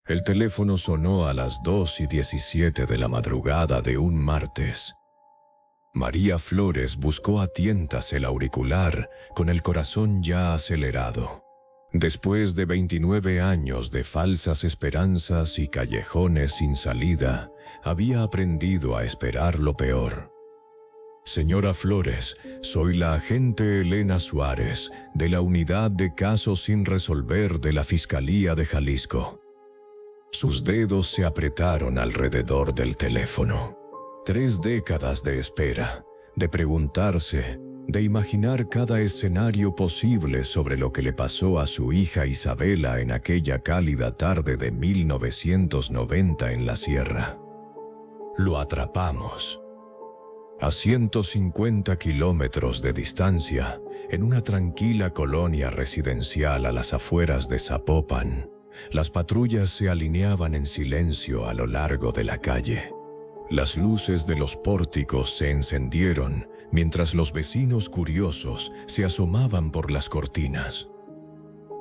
El teléfono sonó a las 2:17 de la madrugada de un martes. María Flores buscó a tientas el auricular con el corazón ya acelerado. Después de 29 años de falsas esperanzas y callejones sin salida, había aprendido a esperar lo peor. Señora Flores, soy la agente Elena Suárez, de la Unidad de Casos sin Resolver de la Fiscalía de Jalisco. Sus dedos se apretaron alrededor del teléfono. 3 décadas de espera, de preguntarse, de imaginar cada escenario posible sobre lo que le pasó a su hija Isabela en aquella cálida tarde de 1990 en la sierra. Lo atrapamos. A 150 kilómetros de distancia, en una tranquila colonia residencial a las afueras de Zapopan, las patrullas se alineaban en silencio a lo largo de la calle. Las luces de los pórticos se encendieron mientras los vecinos curiosos se asomaban por las cortinas.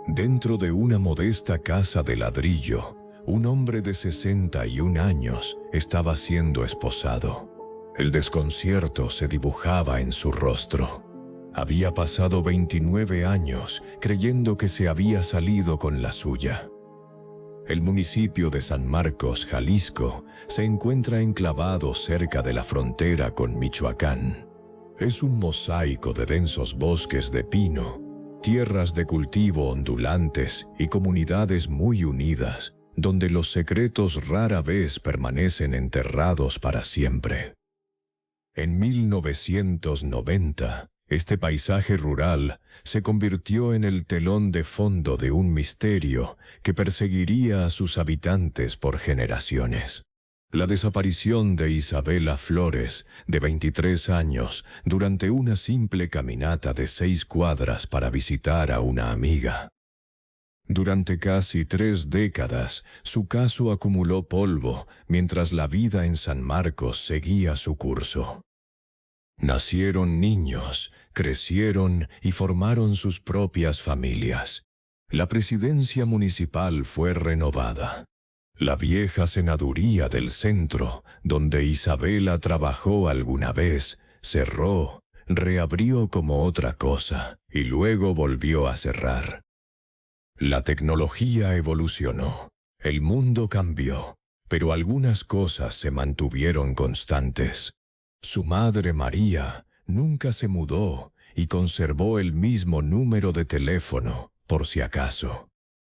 Dentro de una modesta casa de ladrillo, un hombre de 61 años estaba siendo esposado. El desconcierto se dibujaba en su rostro. Había pasado 29 años creyendo que se había salido con la suya. El municipio de San Marcos, Jalisco, se encuentra enclavado cerca de la frontera con Michoacán. Es un mosaico de densos bosques de pino, tierras de cultivo ondulantes y comunidades muy unidas, donde los secretos rara vez permanecen enterrados para siempre. En 1990, este paisaje rural se convirtió en el telón de fondo de un misterio que perseguiría a sus habitantes por generaciones. La desaparición de Isabela Flores, de 23 años, durante una simple caminata de 6 cuadras para visitar a una amiga. Durante casi 3 décadas, su caso acumuló polvo mientras la vida en San Marcos seguía su curso. Nacieron niños, crecieron y formaron sus propias familias. La presidencia municipal fue renovada. La vieja senaduría del centro, donde Isabela trabajó alguna vez, cerró, reabrió como otra cosa y luego volvió a cerrar. La tecnología evolucionó, el mundo cambió, pero algunas cosas se mantuvieron constantes. Su madre María nunca se mudó y conservó el mismo número de teléfono, por si acaso.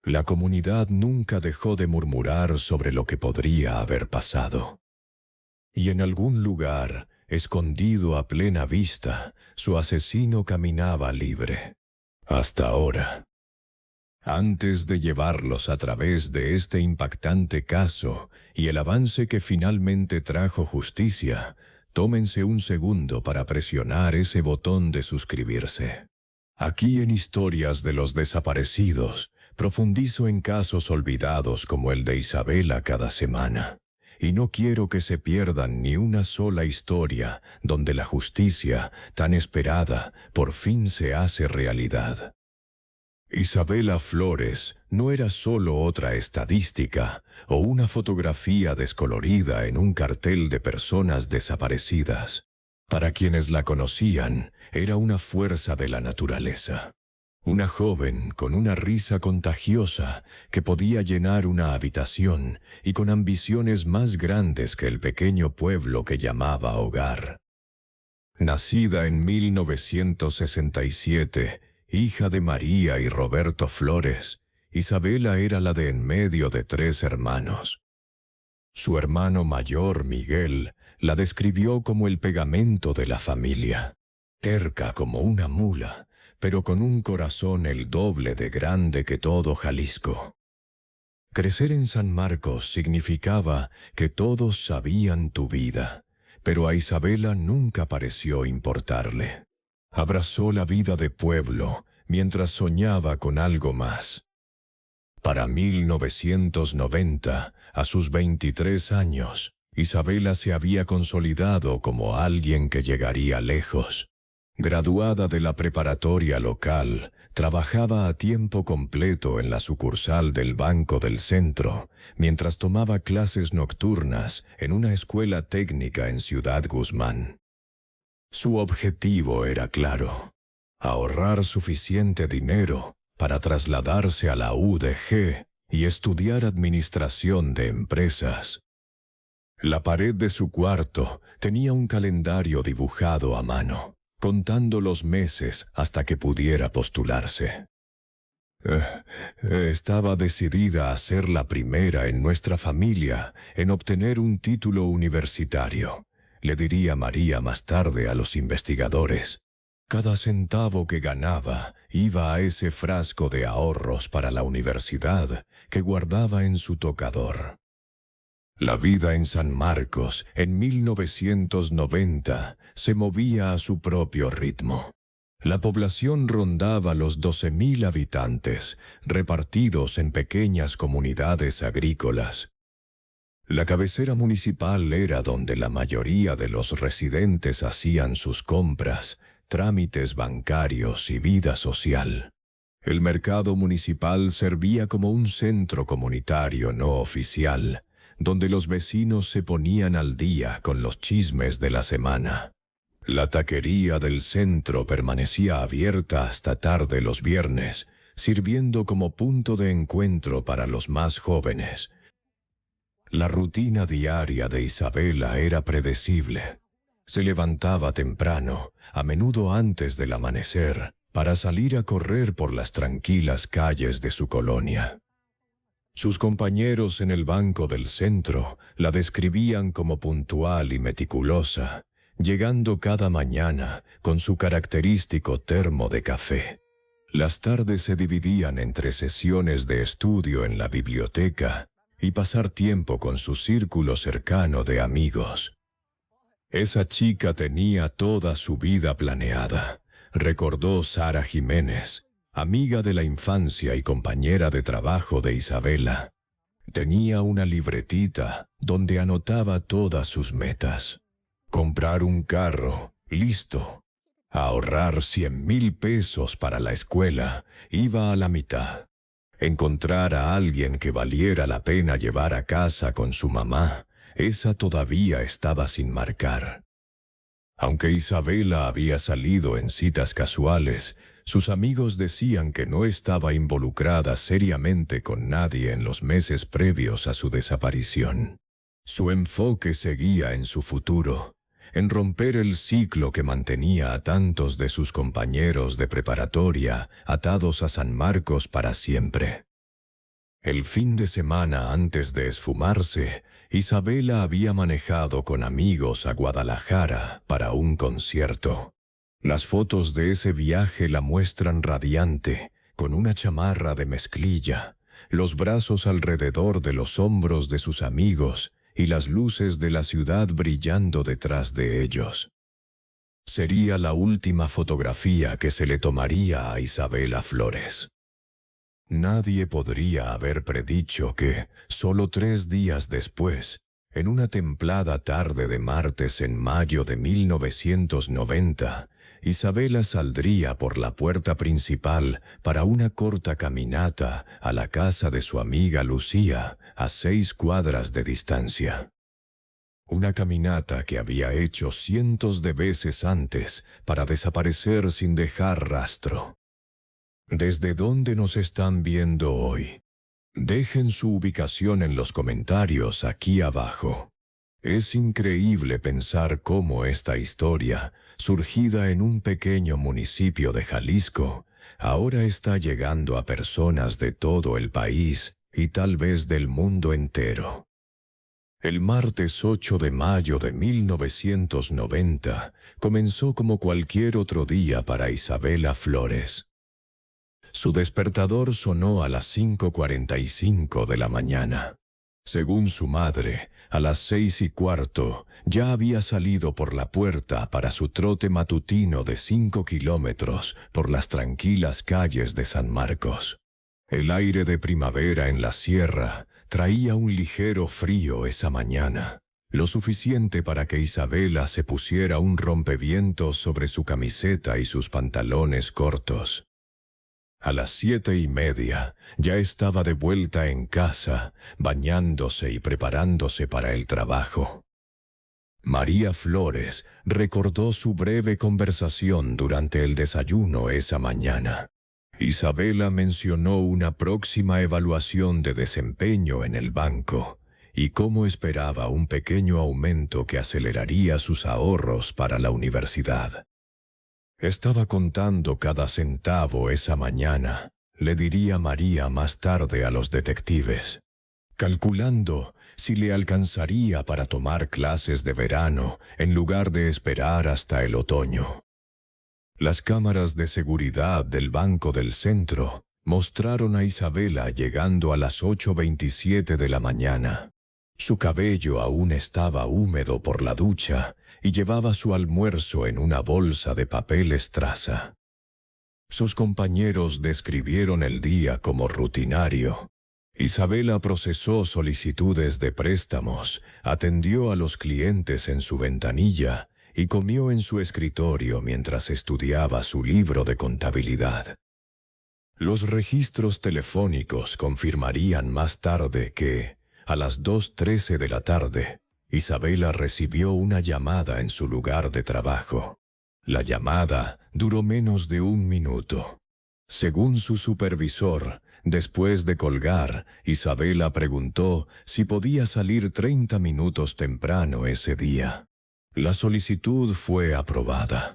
La comunidad nunca dejó de murmurar sobre lo que podría haber pasado. Y en algún lugar, escondido a plena vista, su asesino caminaba libre. Hasta ahora. Antes de llevarlos a través de este impactante caso y el avance que finalmente trajo justicia, tómense un segundo para presionar ese botón de suscribirse. Aquí en Historias de los Desaparecidos, profundizo en casos olvidados como el de Isabela cada semana. Y no quiero que se pierdan ni una sola historia donde la justicia, tan esperada, por fin se hace realidad. Isabela Flores no era solo otra estadística o una fotografía descolorida en un cartel de personas desaparecidas. Para quienes la conocían, era una fuerza de la naturaleza. Una joven con una risa contagiosa que podía llenar una habitación y con ambiciones más grandes que el pequeño pueblo que llamaba hogar. Nacida en 1967, hija de María y Roberto Flores, Isabela era la de en medio de 3 hermanos. Su hermano mayor, Miguel, la describió como el pegamento de la familia, terca como una mula, pero con un corazón el doble de grande que todo Jalisco. Crecer en San Marcos significaba que todos sabían tu vida, pero a Isabela nunca pareció importarle. Abrazó la vida de pueblo mientras soñaba con algo más. Para 1990, a sus 23 años, Isabela se había consolidado como alguien que llegaría lejos. Graduada de la preparatoria local, trabajaba a tiempo completo en la sucursal del Banco del Centro, mientras tomaba clases nocturnas en una escuela técnica en Ciudad Guzmán. Su objetivo era claro: ahorrar suficiente dinero para trasladarse a la UDG y estudiar administración de empresas. La pared de su cuarto tenía un calendario dibujado a mano, contando los meses hasta que pudiera postularse. Estaba decidida a ser la primera en nuestra familia en obtener un título universitario, le diría María más tarde a los investigadores. Cada centavo que ganaba iba a ese frasco de ahorros para la universidad que guardaba en su tocador. La vida en San Marcos, en 1990, se movía a su propio ritmo. La población rondaba los 12.000 habitantes, repartidos en pequeñas comunidades agrícolas. La cabecera municipal era donde la mayoría de los residentes hacían sus compras, trámites bancarios y vida social. El mercado municipal servía como un centro comunitario no oficial, donde los vecinos se ponían al día con los chismes de la semana. La taquería del centro permanecía abierta hasta tarde los viernes, sirviendo como punto de encuentro para los más jóvenes. La rutina diaria de Isabela era predecible. Se levantaba temprano, a menudo antes del amanecer, para salir a correr por las tranquilas calles de su colonia. Sus compañeros en el Banco del Centro la describían como puntual y meticulosa, llegando cada mañana con su característico termo de café. Las tardes se dividían entre sesiones de estudio en la biblioteca y pasar tiempo con su círculo cercano de amigos. Esa chica tenía toda su vida planeada, recordó Sara Jiménez, amiga de la infancia y compañera de trabajo de Isabela. Tenía una libretita donde anotaba todas sus metas. Comprar un carro, listo. Ahorrar 100,000 pesos para la escuela, iba a la mitad. Encontrar a alguien que valiera la pena llevar a casa con su mamá, esa todavía estaba sin marcar. Aunque Isabela había salido en citas casuales, sus amigos decían que no estaba involucrada seriamente con nadie en los meses previos a su desaparición. Su enfoque seguía en su futuro, en romper el ciclo que mantenía a tantos de sus compañeros de preparatoria atados a San Marcos para siempre. El fin de semana antes de esfumarse, Isabela había manejado con amigos a Guadalajara para un concierto. Las fotos de ese viaje la muestran radiante, con una chamarra de mezclilla, los brazos alrededor de los hombros de sus amigos y las luces de la ciudad brillando detrás de ellos. Sería la última fotografía que se le tomaría a Isabela Flores. Nadie podría haber predicho que, solo 3 días después, en una templada tarde de martes en mayo de 1990, Isabela saldría por la puerta principal para una corta caminata a la casa de su amiga Lucía, a 6 cuadras de distancia. Una caminata que había hecho cientos de veces antes para desaparecer sin dejar rastro. ¿Desde dónde nos están viendo hoy? Dejen su ubicación en los comentarios aquí abajo. Es increíble pensar cómo esta historia, surgida en un pequeño municipio de Jalisco, ahora está llegando a personas de todo el país y tal vez del mundo entero. El martes 8 de mayo de 1990 comenzó como cualquier otro día para Isabela Flores. Su despertador sonó a las 5:45 de la mañana. Según su madre, a las 6:15 ya había salido por la puerta para su trote matutino de 5 kilómetros por las tranquilas calles de San Marcos. El aire de primavera en la sierra traía un ligero frío esa mañana, lo suficiente para que Isabela se pusiera un rompevientos sobre su camiseta y sus pantalones cortos. A las 7:30 ya estaba de vuelta en casa, bañándose y preparándose para el trabajo. María Flores recordó su breve conversación durante el desayuno esa mañana. Isabela mencionó una próxima evaluación de desempeño en el banco y cómo esperaba un pequeño aumento que aceleraría sus ahorros para la universidad. Estaba contando cada centavo esa mañana, le diría María más tarde a los detectives, calculando si le alcanzaría para tomar clases de verano en lugar de esperar hasta el otoño. Las cámaras de seguridad del Banco del Centro mostraron a Isabela llegando a las 8:27 de la mañana. Su cabello aún estaba húmedo por la ducha y llevaba su almuerzo en una bolsa de papel estraza. Sus compañeros describieron el día como rutinario. Isabela procesó solicitudes de préstamos, atendió a los clientes en su ventanilla y comió en su escritorio mientras estudiaba su libro de contabilidad. Los registros telefónicos confirmarían más tarde que, a las 2:13 de la tarde, Isabela recibió una llamada en su lugar de trabajo. La llamada duró menos de 1 minuto. Según su supervisor, después de colgar, Isabela preguntó si podía salir 30 minutos temprano ese día. La solicitud fue aprobada.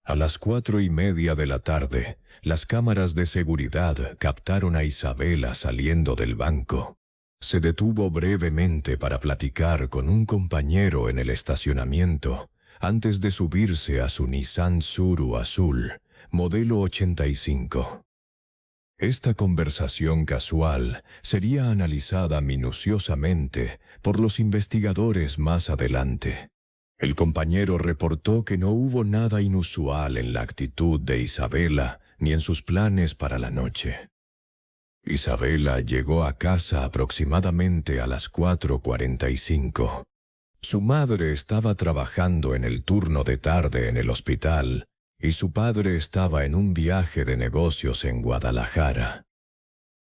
A las 4:30 de la tarde, las cámaras de seguridad captaron a Isabela saliendo del banco. Se detuvo brevemente para platicar con un compañero en el estacionamiento antes de subirse a su Nissan Tsuru azul, modelo 85. Esta conversación casual sería analizada minuciosamente por los investigadores más adelante. El compañero reportó que no hubo nada inusual en la actitud de Isabela ni en sus planes para la noche. Isabela llegó a casa aproximadamente a las 4:45. Su madre estaba trabajando en el turno de tarde en el hospital y su padre estaba en un viaje de negocios en Guadalajara.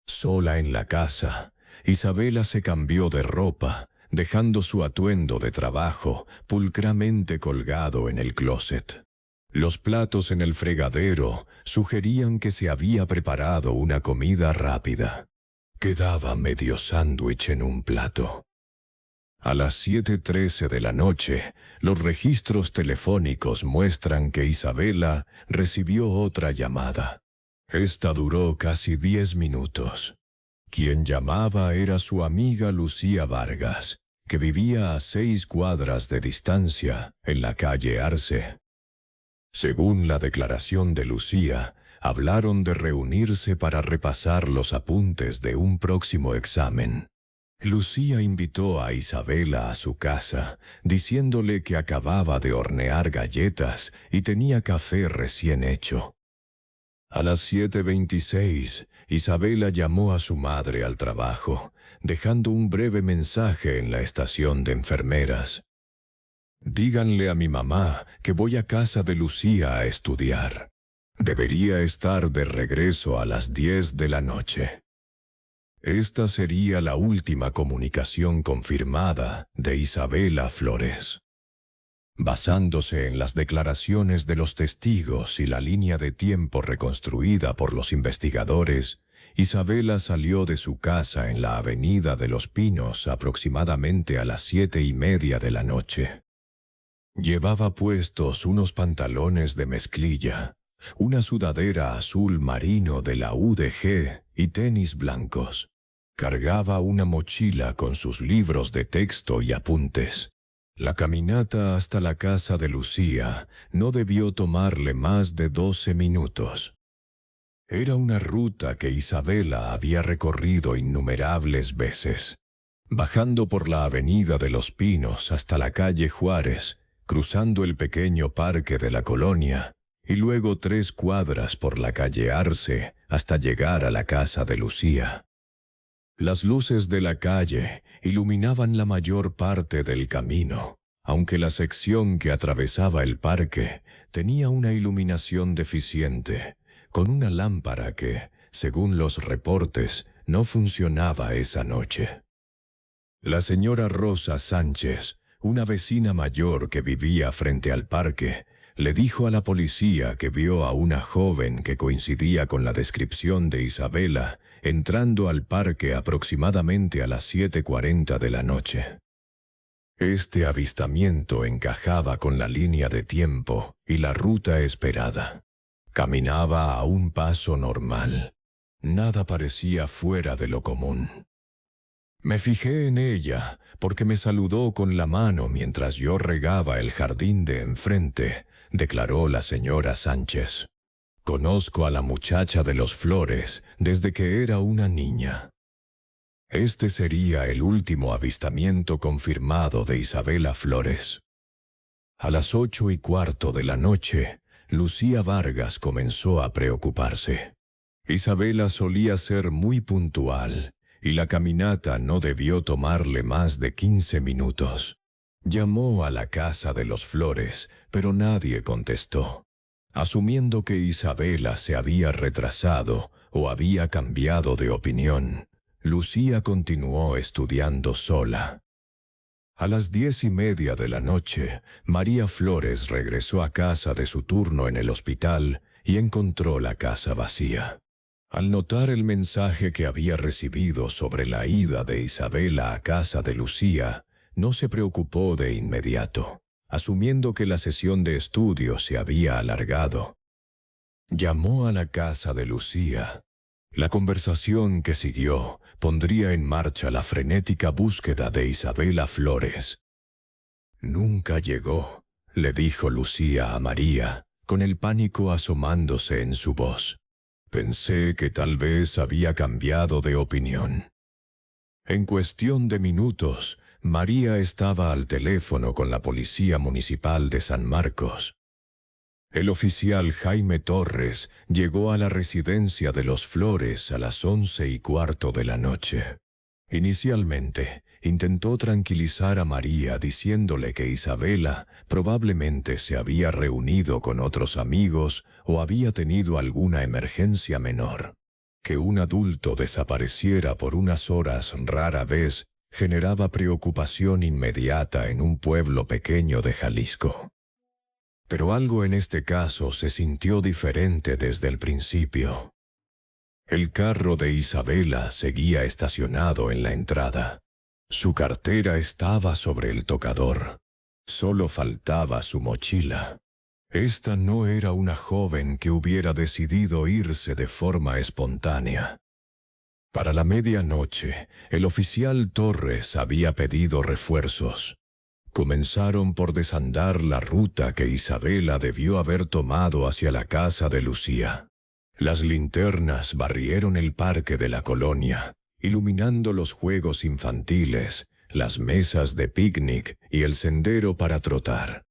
Sola en la casa, Isabela se cambió de ropa, dejando su atuendo de trabajo pulcramente colgado en el closet. Los platos en el fregadero sugerían que se había preparado una comida rápida. Quedaba medio sándwich en un plato. A las 7:13 de la noche, los registros telefónicos muestran que Isabela recibió otra llamada. Esta duró casi 10 minutos. Quien llamaba era su amiga Lucía Vargas, que vivía a 6 cuadras de distancia, en la calle Arce. Según la declaración de Lucía, hablaron de reunirse para repasar los apuntes de un próximo examen. Lucía invitó a Isabela a su casa, diciéndole que acababa de hornear galletas y tenía café recién hecho. A las 7:26, Isabela llamó a su madre al trabajo, dejando un breve mensaje en la estación de enfermeras. «Díganle a mi mamá que voy a casa de Lucía a estudiar. Debería estar de regreso a las 10 de la noche». Esta sería la última comunicación confirmada de Isabela Flores. Basándose en las declaraciones de los testigos y la línea de tiempo reconstruida por los investigadores, Isabela salió de su casa en la Avenida de los Pinos aproximadamente a las 7:30 de la noche. Llevaba puestos unos pantalones de mezclilla, una sudadera azul marino de la UDG y tenis blancos. Cargaba una mochila con sus libros de texto y apuntes. La caminata hasta la casa de Lucía no debió tomarle más de 12 minutos. Era una ruta que Isabela había recorrido innumerables veces. Bajando por la Avenida de los Pinos hasta la calle Juárez, cruzando el pequeño parque de la colonia, y luego 3 cuadras por la calle Arce hasta llegar a la casa de Lucía. Las luces de la calle iluminaban la mayor parte del camino, aunque la sección que atravesaba el parque tenía una iluminación deficiente, con una lámpara que, según los reportes, no funcionaba esa noche. La señora Rosa Sánchez, una vecina mayor que vivía frente al parque, le dijo a la policía que vio a una joven que coincidía con la descripción de Isabela entrando al parque aproximadamente a las 7:40 de la noche. Este avistamiento encajaba con la línea de tiempo y la ruta esperada. Caminaba a un paso normal. Nada parecía fuera de lo común. Me fijé en ella porque me saludó con la mano mientras yo regaba el jardín de enfrente, declaró la señora Sánchez. Conozco a la muchacha de los Flores desde que era una niña. Este sería el último avistamiento confirmado de Isabela Flores. A las 8:15 de la noche, Lucía Vargas comenzó a preocuparse. Isabela solía ser muy puntual y la caminata no debió tomarle más de 15 minutos. Llamó a la casa de los Flores, pero nadie contestó. Asumiendo que Isabela se había retrasado o había cambiado de opinión, Lucía continuó estudiando sola. A las 10:30 de la noche, María Flores regresó a casa de su turno en el hospital y encontró la casa vacía. Al notar el mensaje que había recibido sobre la ida de Isabela a casa de Lucía, no se preocupó de inmediato, asumiendo que la sesión de estudio se había alargado. Llamó a la casa de Lucía. La conversación que siguió pondría en marcha la frenética búsqueda de Isabela Flores. «Nunca llegó», le dijo Lucía a María, con el pánico asomándose en su voz. «Pensé que tal vez había cambiado de opinión». En cuestión de minutos, María estaba al teléfono con la Policía Municipal de San Marcos. El oficial Jaime Torres llegó a la residencia de los Flores a las 11:15 de la noche. Inicialmente, intentó tranquilizar a María diciéndole que Isabela probablemente se había reunido con otros amigos o había tenido alguna emergencia menor. Que un adulto desapareciera por unas horas rara vez generaba preocupación inmediata en un pueblo pequeño de Jalisco. Pero algo en este caso se sintió diferente desde el principio. El carro de Isabela seguía estacionado en la entrada. Su cartera estaba sobre el tocador. Solo faltaba su mochila. Esta no era una joven que hubiera decidido irse de forma espontánea. Para la medianoche, el oficial Torres había pedido refuerzos. Comenzaron por desandar la ruta que Isabela debió haber tomado hacia la casa de Lucía. Las linternas barrieron el parque de la colonia, iluminando los juegos infantiles, las mesas de picnic y el sendero para trotar,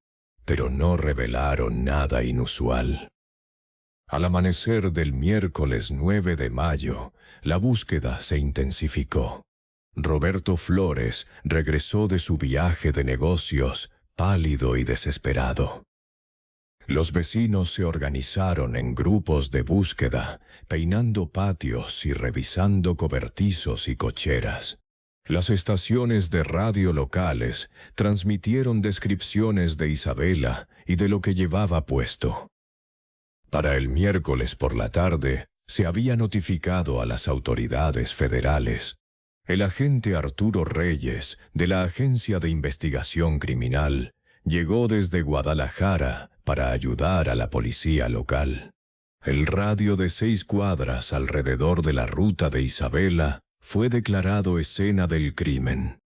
pero no revelaron nada inusual. Al amanecer del miércoles 9 de mayo, la búsqueda se intensificó. Roberto Flores regresó de su viaje de negocios, pálido y desesperado. Los vecinos se organizaron en grupos de búsqueda, peinando patios y revisando cobertizos y cocheras. Las estaciones de radio locales transmitieron descripciones de Isabela y de lo que llevaba puesto. Para el miércoles por la tarde, se había notificado a las autoridades federales. El agente Arturo Reyes, de la Agencia de Investigación Criminal, llegó desde Guadalajara para ayudar a la policía local. El radio de 6 cuadras alrededor de la ruta de Isabela fue declarado escena del crimen.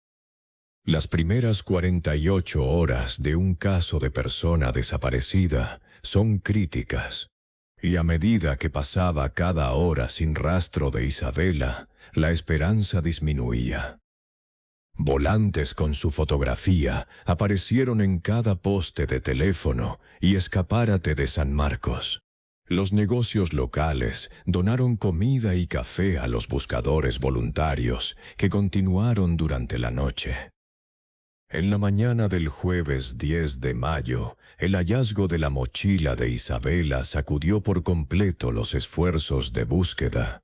Las primeras 48 horas de un caso de persona desaparecida son críticas. Y a medida que pasaba cada hora sin rastro de Isabela, la esperanza disminuía. Volantes con su fotografía aparecieron en cada poste de teléfono y escaparate de San Marcos. Los negocios locales donaron comida y café a los buscadores voluntarios que continuaron durante la noche. En la mañana del jueves 10 de mayo, el hallazgo de la mochila de Isabela sacudió por completo los esfuerzos de búsqueda.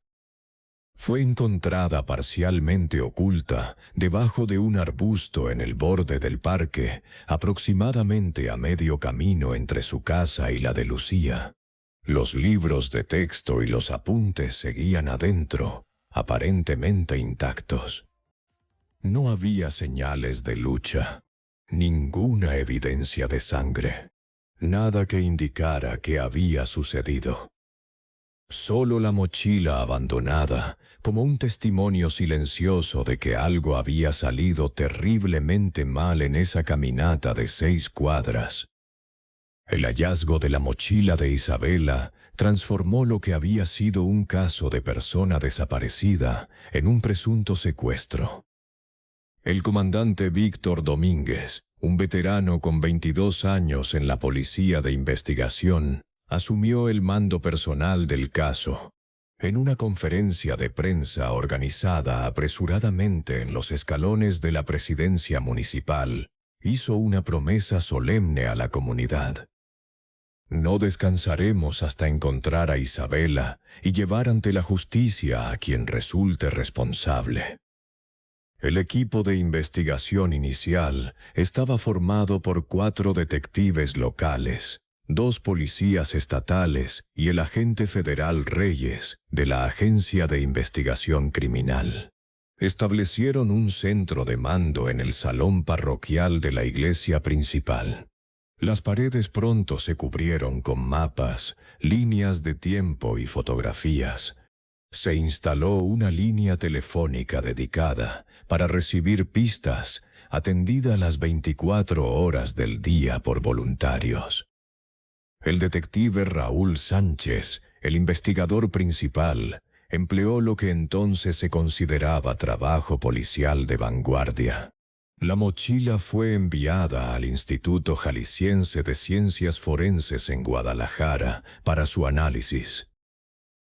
Fue encontrada parcialmente oculta debajo de un arbusto en el borde del parque, aproximadamente a medio camino entre su casa y la de Lucía. Los libros de texto y los apuntes seguían adentro, aparentemente intactos. No había señales de lucha, ninguna evidencia de sangre, nada que indicara qué había sucedido. Solo la mochila abandonada, como un testimonio silencioso de que algo había salido terriblemente mal en esa caminata de 6 cuadras. El hallazgo de la mochila de Isabela transformó lo que había sido un caso de persona desaparecida en un presunto secuestro. El comandante Víctor Domínguez, un veterano con 22 años en la Policía de Investigación, asumió el mando personal del caso. En una conferencia de prensa organizada apresuradamente en los escalones de la presidencia municipal, hizo una promesa solemne a la comunidad. No descansaremos hasta encontrar a Isabela y llevar ante la justicia a quien resulte responsable. El equipo de investigación inicial estaba formado por 4 detectives locales, 2 policías estatales y el agente federal Reyes, de la Agencia de Investigación Criminal. Establecieron un centro de mando en el salón parroquial de la iglesia principal. Las paredes pronto se cubrieron con mapas, líneas de tiempo y fotografías. Se instaló una línea telefónica dedicada para recibir pistas, atendida las 24 horas del día por voluntarios. El detective Raúl Sánchez, el investigador principal, empleó lo que entonces se consideraba trabajo policial de vanguardia. La mochila fue enviada al Instituto Jalisciense de Ciencias Forenses en Guadalajara para su análisis.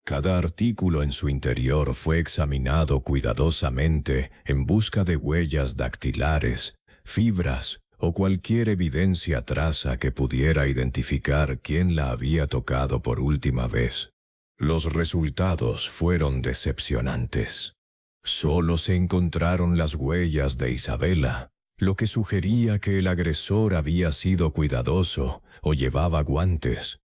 Cada artículo en su interior fue examinado cuidadosamente en busca de huellas dactilares, fibras o cualquier evidencia traza que pudiera identificar quién la había tocado por última vez. Los resultados fueron decepcionantes. Solo se encontraron las huellas de Isabela, lo que sugería que el agresor había sido cuidadoso o llevaba guantes.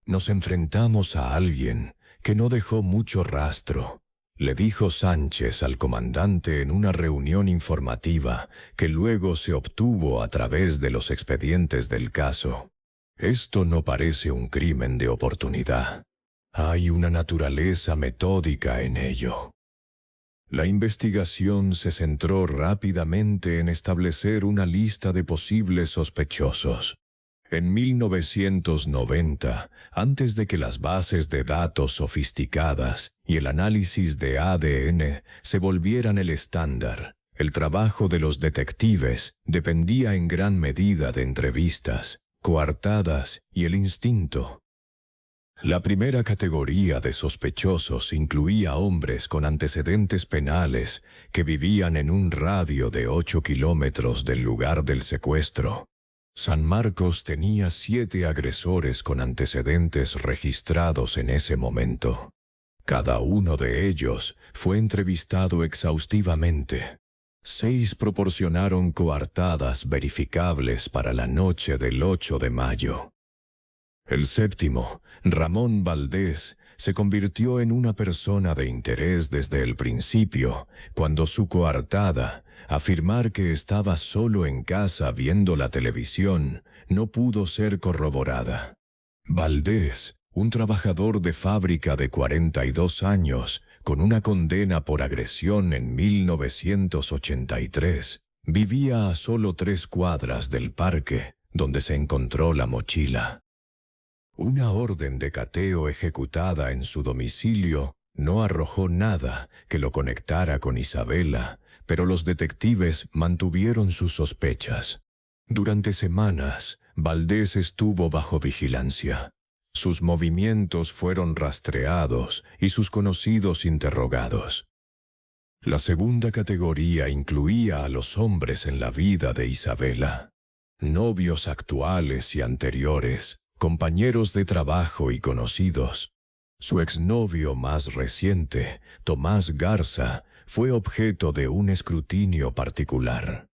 Nos enfrentamos a alguien que no dejó mucho rastro, le dijo Sánchez al comandante en una reunión informativa que luego se obtuvo a través de los expedientes del caso. Esto no parece un crimen de oportunidad. Hay una naturaleza metódica en ello. La investigación se centró rápidamente en establecer una lista de posibles sospechosos. En 1990, antes de que las bases de datos sofisticadas y el análisis de ADN se volvieran el estándar, el trabajo de los detectives dependía en gran medida de entrevistas, coartadas y el instinto. La primera categoría de sospechosos incluía hombres con antecedentes penales que vivían en un radio de 8 kilómetros del lugar del secuestro. San Marcos tenía 7 agresores con antecedentes registrados en ese momento. Cada uno de ellos fue entrevistado exhaustivamente. 6 proporcionaron coartadas verificables para la noche del 8 de mayo. El séptimo, Ramón Valdés, se convirtió en una persona de interés desde el principio, cuando su coartada, afirmar que estaba solo en casa viendo la televisión, no pudo ser corroborada. Valdés, un trabajador de fábrica de 42 años, con una condena por agresión en 1983, vivía a solo 3 cuadras del parque donde se encontró la mochila. Una orden de cateo ejecutada en su domicilio no arrojó nada que lo conectara con Isabela, pero los detectives mantuvieron sus sospechas. Durante semanas, Valdés estuvo bajo vigilancia. Sus movimientos fueron rastreados y sus conocidos interrogados. La segunda categoría incluía a los hombres en la vida de Isabela, novios actuales y anteriores, compañeros de trabajo y conocidos. Su exnovio más reciente, Tomás Garza, fue objeto de un escrutinio particular.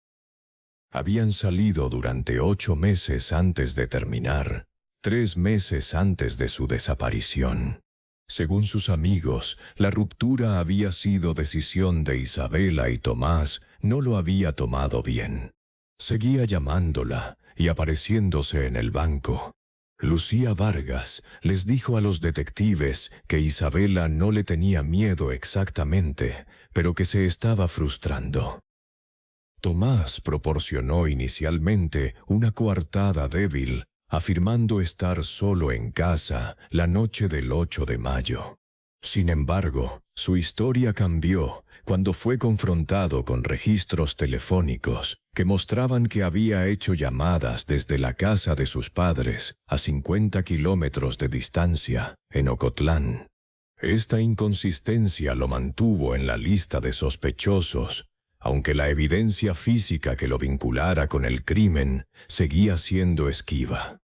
Habían salido durante 8 meses antes de terminar, 3 meses antes de su desaparición. Según sus amigos, la ruptura había sido decisión de Isabela y Tomás no lo había tomado bien. Seguía llamándola y apareciéndose en el banco. Lucía Vargas les dijo a los detectives que Isabela no le tenía miedo exactamente, pero que se estaba frustrando. Tomás proporcionó inicialmente una coartada débil, afirmando estar solo en casa la noche del 8 de mayo. Sin embargo, su historia cambió cuando fue confrontado con registros telefónicos que mostraban que había hecho llamadas desde la casa de sus padres a 50 kilómetros de distancia, en Ocotlán. Esta inconsistencia lo mantuvo en la lista de sospechosos, aunque la evidencia física que lo vinculara con el crimen seguía siendo esquiva.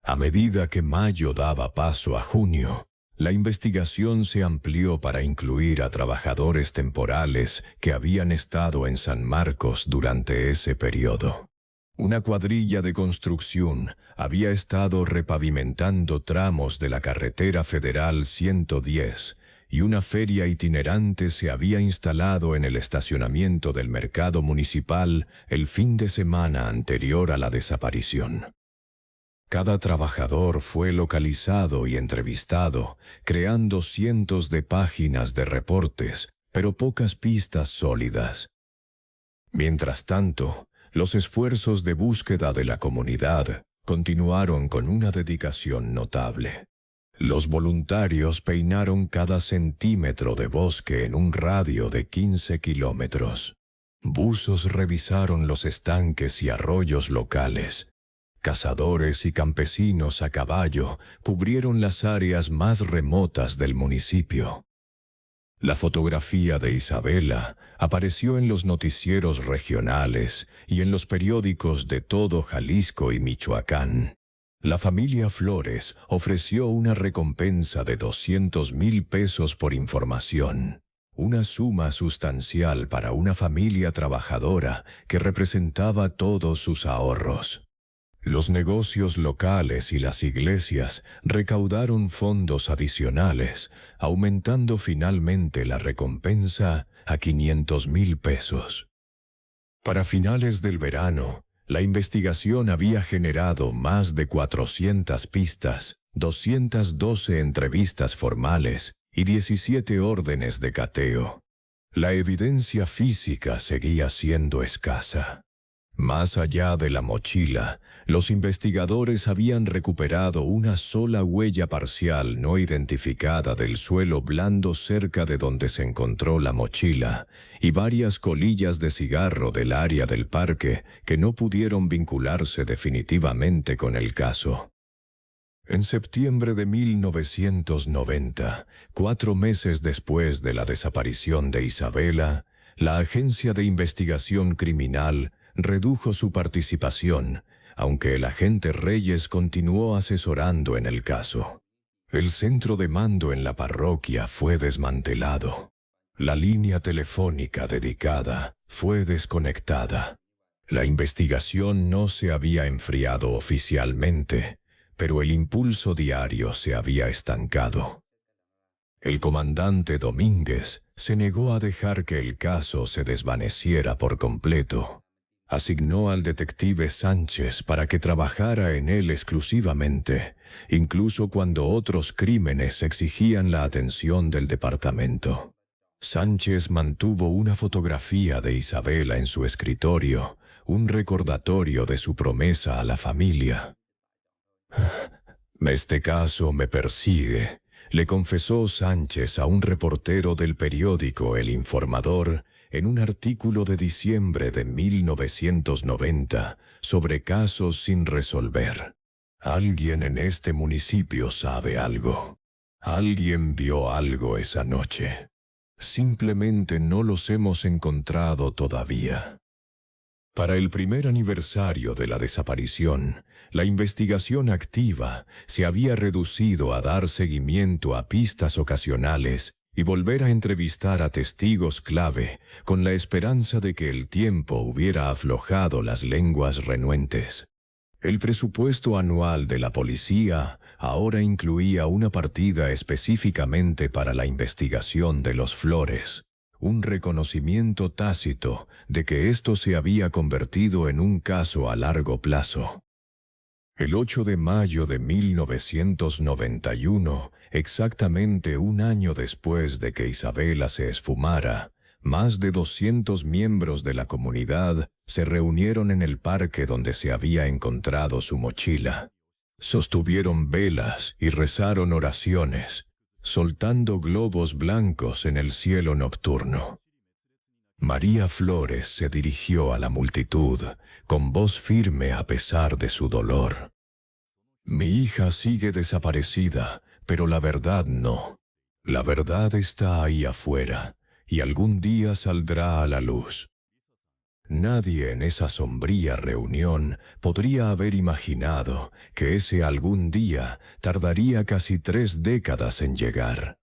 A medida que mayo daba paso a junio, la investigación se amplió para incluir a trabajadores temporales que habían estado en San Marcos durante ese periodo. Una cuadrilla de construcción había estado repavimentando tramos de la carretera federal 110 y una feria itinerante se había instalado en el estacionamiento del mercado municipal el fin de semana anterior a la desaparición. Cada trabajador fue localizado y entrevistado, creando cientos de páginas de reportes, pero pocas pistas sólidas. Mientras tanto, los esfuerzos de búsqueda de la comunidad continuaron con una dedicación notable. Los voluntarios peinaron cada centímetro de bosque en un radio de 15 kilómetros. Buzos revisaron los estanques y arroyos locales. Cazadores y campesinos a caballo cubrieron las áreas más remotas del municipio. La fotografía de Isabela apareció en los noticieros regionales y en los periódicos de todo Jalisco y Michoacán. La familia Flores ofreció una recompensa de 200,000 pesos por información, una suma sustancial para una familia trabajadora que representaba todos sus ahorros. Los negocios locales y las iglesias recaudaron fondos adicionales, aumentando finalmente la recompensa a 500,000 pesos. Para finales del verano, la investigación había generado más de 400 pistas, 212 entrevistas formales y 17 órdenes de cateo. La evidencia física seguía siendo escasa. Más allá de la mochila, los investigadores habían recuperado una sola huella parcial no identificada del suelo blando cerca de donde se encontró la mochila y varias colillas de cigarro del área del parque que no pudieron vincularse definitivamente con el caso. En septiembre de 1990, 4 meses después de la desaparición de Isabela, la Agencia de Investigación Criminal redujo su participación, aunque el agente Reyes continuó asesorando en el caso. El centro de mando en la parroquia fue desmantelado. La línea telefónica dedicada fue desconectada. La investigación no se había enfriado oficialmente, pero el impulso diario se había estancado. El comandante Domínguez se negó a dejar que el caso se desvaneciera por completo. Asignó al detective Sánchez para que trabajara en él exclusivamente, incluso cuando otros crímenes exigían la atención del departamento. Sánchez mantuvo una fotografía de Isabela en su escritorio, un recordatorio de su promesa a la familia. «Este caso me persigue», le confesó Sánchez a un reportero del periódico El Informador en un artículo de diciembre de 1990 sobre casos sin resolver. Alguien en este municipio sabe algo. Alguien vio algo esa noche. Simplemente no los hemos encontrado todavía. Para el primer aniversario de la desaparición, la investigación activa se había reducido a dar seguimiento a pistas ocasionales y volver a entrevistar a testigos clave con la esperanza de que el tiempo hubiera aflojado las lenguas renuentes. El presupuesto anual de la policía ahora incluía una partida específicamente para la investigación de los Flores, un reconocimiento tácito de que esto se había convertido en un caso a largo plazo. El 8 de mayo de 1991, exactamente un año después de que Isabela se esfumara, más de 200 miembros de la comunidad se reunieron en el parque donde se había encontrado su mochila. Sostuvieron velas y rezaron oraciones, soltando globos blancos en el cielo nocturno. María Flores se dirigió a la multitud, con voz firme a pesar de su dolor. Mi hija sigue desaparecida, pero la verdad no. La verdad está ahí afuera, y algún día saldrá a la luz. Nadie en esa sombría reunión podría haber imaginado que ese algún día tardaría casi 3 décadas en llegar.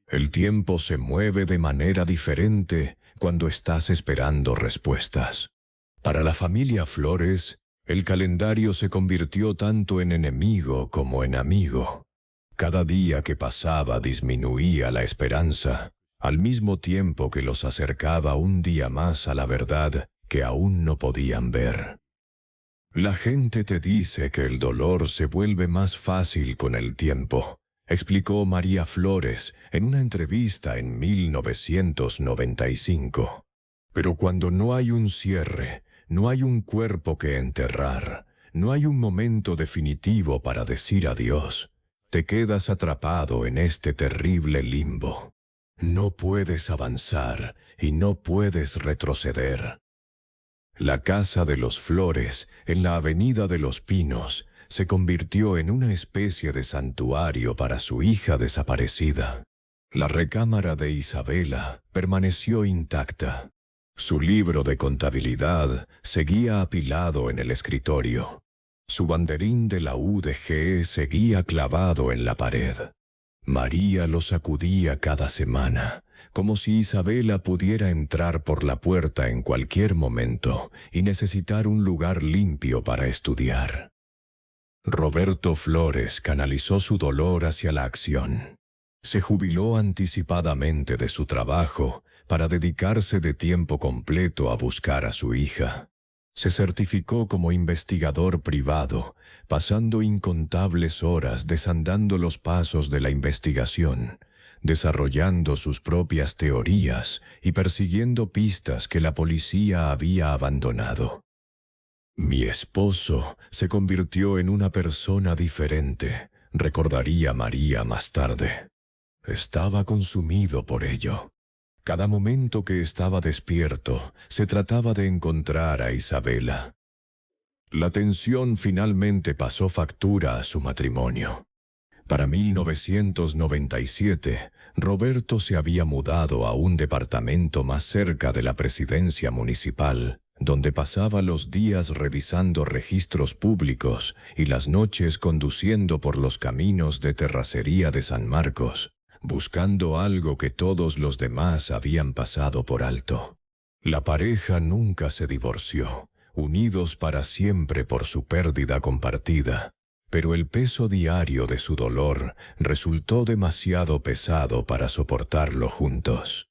El tiempo se mueve de manera diferente cuando estás esperando respuestas. Para la familia Flores, el calendario se convirtió tanto en enemigo como en amigo. Cada día que pasaba disminuía la esperanza, al mismo tiempo que los acercaba un día más a la verdad que aún no podían ver. La gente te dice que el dolor se vuelve más fácil con el tiempo, explicó María Flores en una entrevista en 1995. Pero cuando no hay un cierre, no hay un cuerpo que enterrar, no hay un momento definitivo para decir adiós, te quedas atrapado en este terrible limbo. No puedes avanzar y no puedes retroceder. La casa de los Flores, en la Avenida de los Pinos, se convirtió en una especie de santuario para su hija desaparecida. La recámara de Isabela permaneció intacta. Su libro de contabilidad seguía apilado en el escritorio. Su banderín de la UDG seguía clavado en la pared. María lo sacudía cada semana, como si Isabela pudiera entrar por la puerta en cualquier momento y necesitar un lugar limpio para estudiar. Roberto Flores canalizó su dolor hacia la acción. Se jubiló anticipadamente de su trabajo para dedicarse de tiempo completo a buscar a su hija. Se certificó como investigador privado, pasando incontables horas desandando los pasos de la investigación, desarrollando sus propias teorías y persiguiendo pistas que la policía había abandonado. Mi esposo se convirtió en una persona diferente, recordaría María más tarde. Estaba consumido por ello. Cada momento que estaba despierto, se trataba de encontrar a Isabela. La tensión finalmente pasó factura a su matrimonio. Para 1997, Roberto se había mudado a un departamento más cerca de la presidencia municipal, donde pasaba los días revisando registros públicos y las noches conduciendo por los caminos de terracería de San Marcos, buscando algo que todos los demás habían pasado por alto. La pareja nunca se divorció, unidos para siempre por su pérdida compartida, pero el peso diario de su dolor resultó demasiado pesado para soportarlo juntos.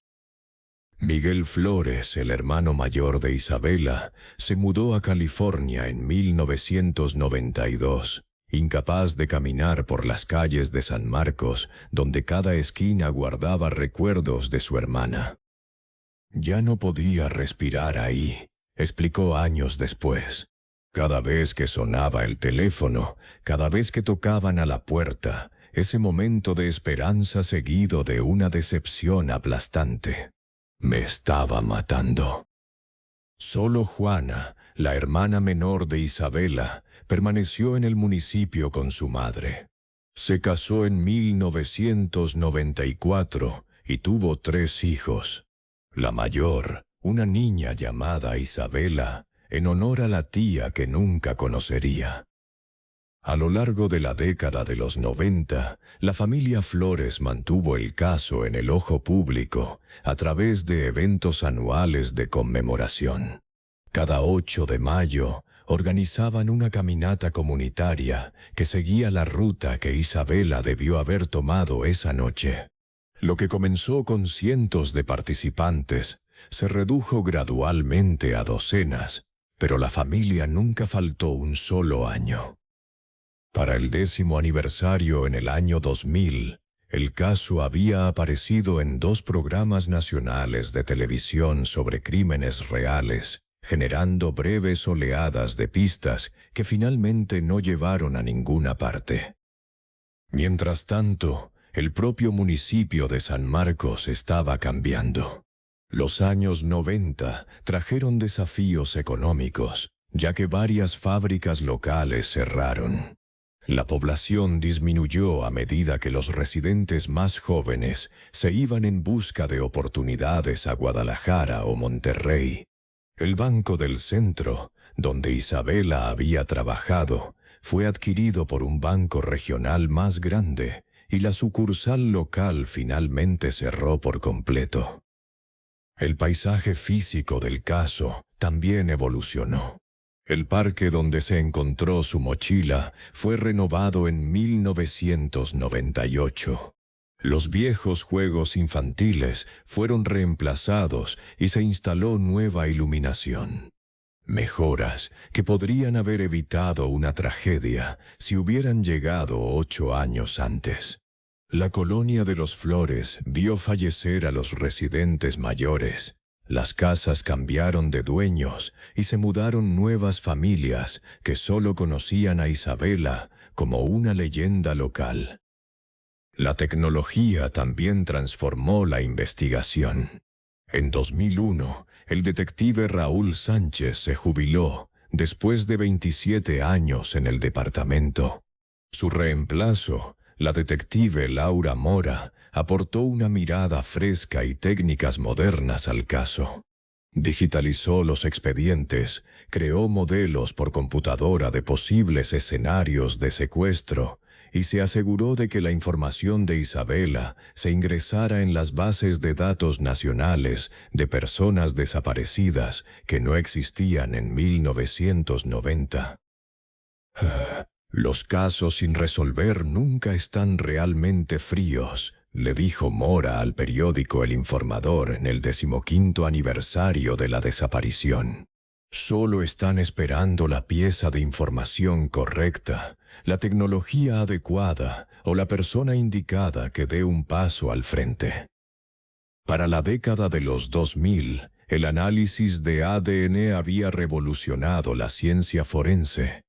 Miguel Flores, el hermano mayor de Isabela, se mudó a California en 1992, incapaz de caminar por las calles de San Marcos, donde cada esquina guardaba recuerdos de su hermana. Ya no podía respirar ahí, explicó años después. Cada vez que sonaba el teléfono, cada vez que tocaban a la puerta, ese momento de esperanza seguido de una decepción aplastante. Me estaba matando. Solo Juana, la hermana menor de Isabela, permaneció en el municipio con su madre. Se casó en 1994 y tuvo 3 hijos. La mayor, una niña llamada Isabela, en honor a la tía que nunca conocería. A lo largo de la década de los 90, la familia Flores mantuvo el caso en el ojo público a través de eventos anuales de conmemoración. Cada 8 de mayo organizaban una caminata comunitaria que seguía la ruta que Isabela debió haber tomado esa noche. Lo que comenzó con cientos de participantes se redujo gradualmente a docenas, pero la familia nunca faltó un solo año. Para el 10º aniversario en el año 2000, el caso había aparecido en 2 programas nacionales de televisión sobre crímenes reales, generando breves oleadas de pistas que finalmente no llevaron a ninguna parte. Mientras tanto, el propio municipio de San Marcos estaba cambiando. Los años 90 trajeron desafíos económicos, ya que varias fábricas locales cerraron. La población disminuyó a medida que los residentes más jóvenes se iban en busca de oportunidades a Guadalajara o Monterrey. El Banco del Centro, donde Isabela había trabajado, fue adquirido por un banco regional más grande y la sucursal local finalmente cerró por completo. El paisaje físico del caso también evolucionó. El parque donde se encontró su mochila fue renovado en 1998. Los viejos juegos infantiles fueron reemplazados y se instaló nueva iluminación. Mejoras que podrían haber evitado una tragedia si hubieran llegado 8 años antes. La colonia de los Flores vio fallecer a los residentes mayores. Las casas cambiaron de dueños y se mudaron nuevas familias que solo conocían a Isabela como una leyenda local. La tecnología también transformó la investigación. En 2001, el detective Raúl Sánchez se jubiló después de 27 años en el departamento. Su reemplazo, la detective Laura Mora, aportó una mirada fresca y técnicas modernas al caso. Digitalizó los expedientes, creó modelos por computadora de posibles escenarios de secuestro y se aseguró de que la información de Isabela se ingresara en las bases de datos nacionales de personas desaparecidas que no existían en 1990. Los casos sin resolver nunca están realmente fríos, le dijo Mora al periódico El Informador en el 15º aniversario de la desaparición. Solo están esperando la pieza de información correcta, la tecnología adecuada o la persona indicada que dé un paso al frente. Para la década de los 2000, el análisis de ADN había revolucionado la ciencia forense.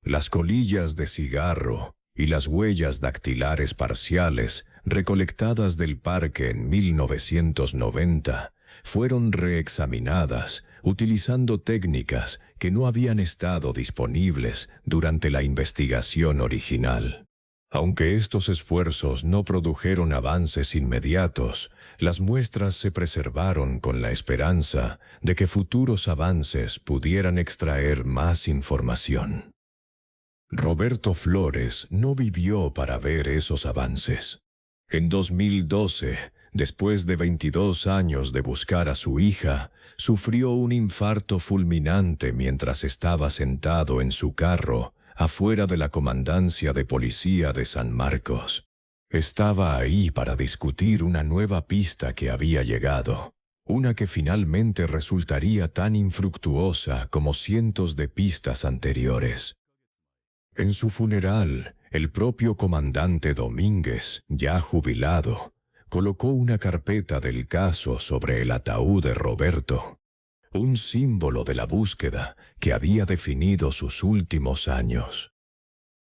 Las colillas de cigarro y las huellas dactilares parciales recolectadas del parque en 1990 fueron reexaminadas utilizando técnicas que no habían estado disponibles durante la investigación original. Aunque estos esfuerzos no produjeron avances inmediatos, las muestras se preservaron con la esperanza de que futuros avances pudieran extraer más información. Roberto Flores no vivió para ver esos avances. En 2012, después de 22 años de buscar a su hija, sufrió un infarto fulminante mientras estaba sentado en su carro afuera de la comandancia de policía de San Marcos. Estaba ahí para discutir una nueva pista que había llegado, una que finalmente resultaría tan infructuosa como cientos de pistas anteriores. En su funeral, el propio comandante Domínguez, ya jubilado, colocó una carpeta del caso sobre el ataúd de Roberto, un símbolo de la búsqueda que había definido sus últimos años.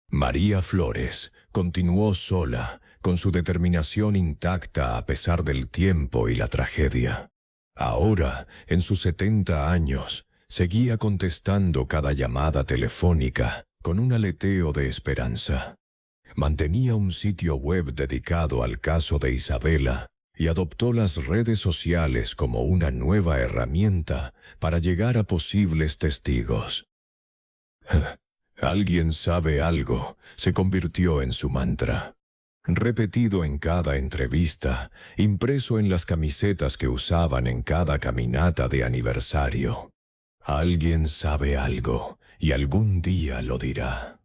María Flores continuó sola, con su determinación intacta a pesar del tiempo y la tragedia. Ahora, en sus 70 años, seguía contestando cada llamada telefónica con un aleteo de esperanza. Mantenía un sitio web dedicado al caso de Isabela y adoptó las redes sociales como una nueva herramienta para llegar a posibles testigos. Alguien sabe algo, se convirtió en su mantra. Repetido en cada entrevista, impreso en las camisetas que usaban en cada caminata de aniversario. Alguien sabe algo y algún día lo dirá.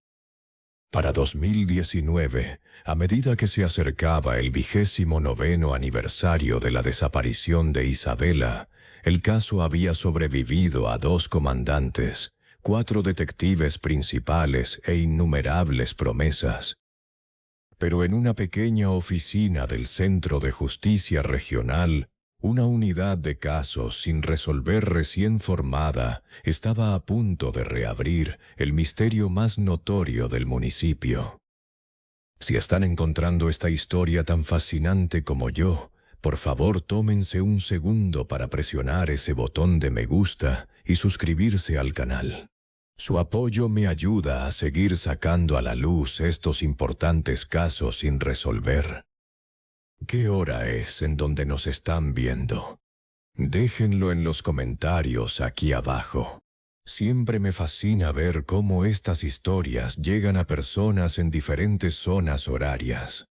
Para 2019, a medida que se acercaba el 29º aniversario de la desaparición de Isabela, el caso había sobrevivido a 2 comandantes, 4 detectives principales e innumerables promesas. Pero en una pequeña oficina del Centro de Justicia Regional, una unidad de casos sin resolver recién formada estaba a punto de reabrir el misterio más notorio del municipio. Si están encontrando esta historia tan fascinante como yo, por favor tómense un segundo para presionar ese botón de me gusta y suscribirse al canal. Su apoyo me ayuda a seguir sacando a la luz estos importantes casos sin resolver. ¿Qué hora es en donde nos están viendo? Déjenlo en los comentarios aquí abajo. Siempre me fascina ver cómo estas historias llegan a personas en diferentes zonas horarias.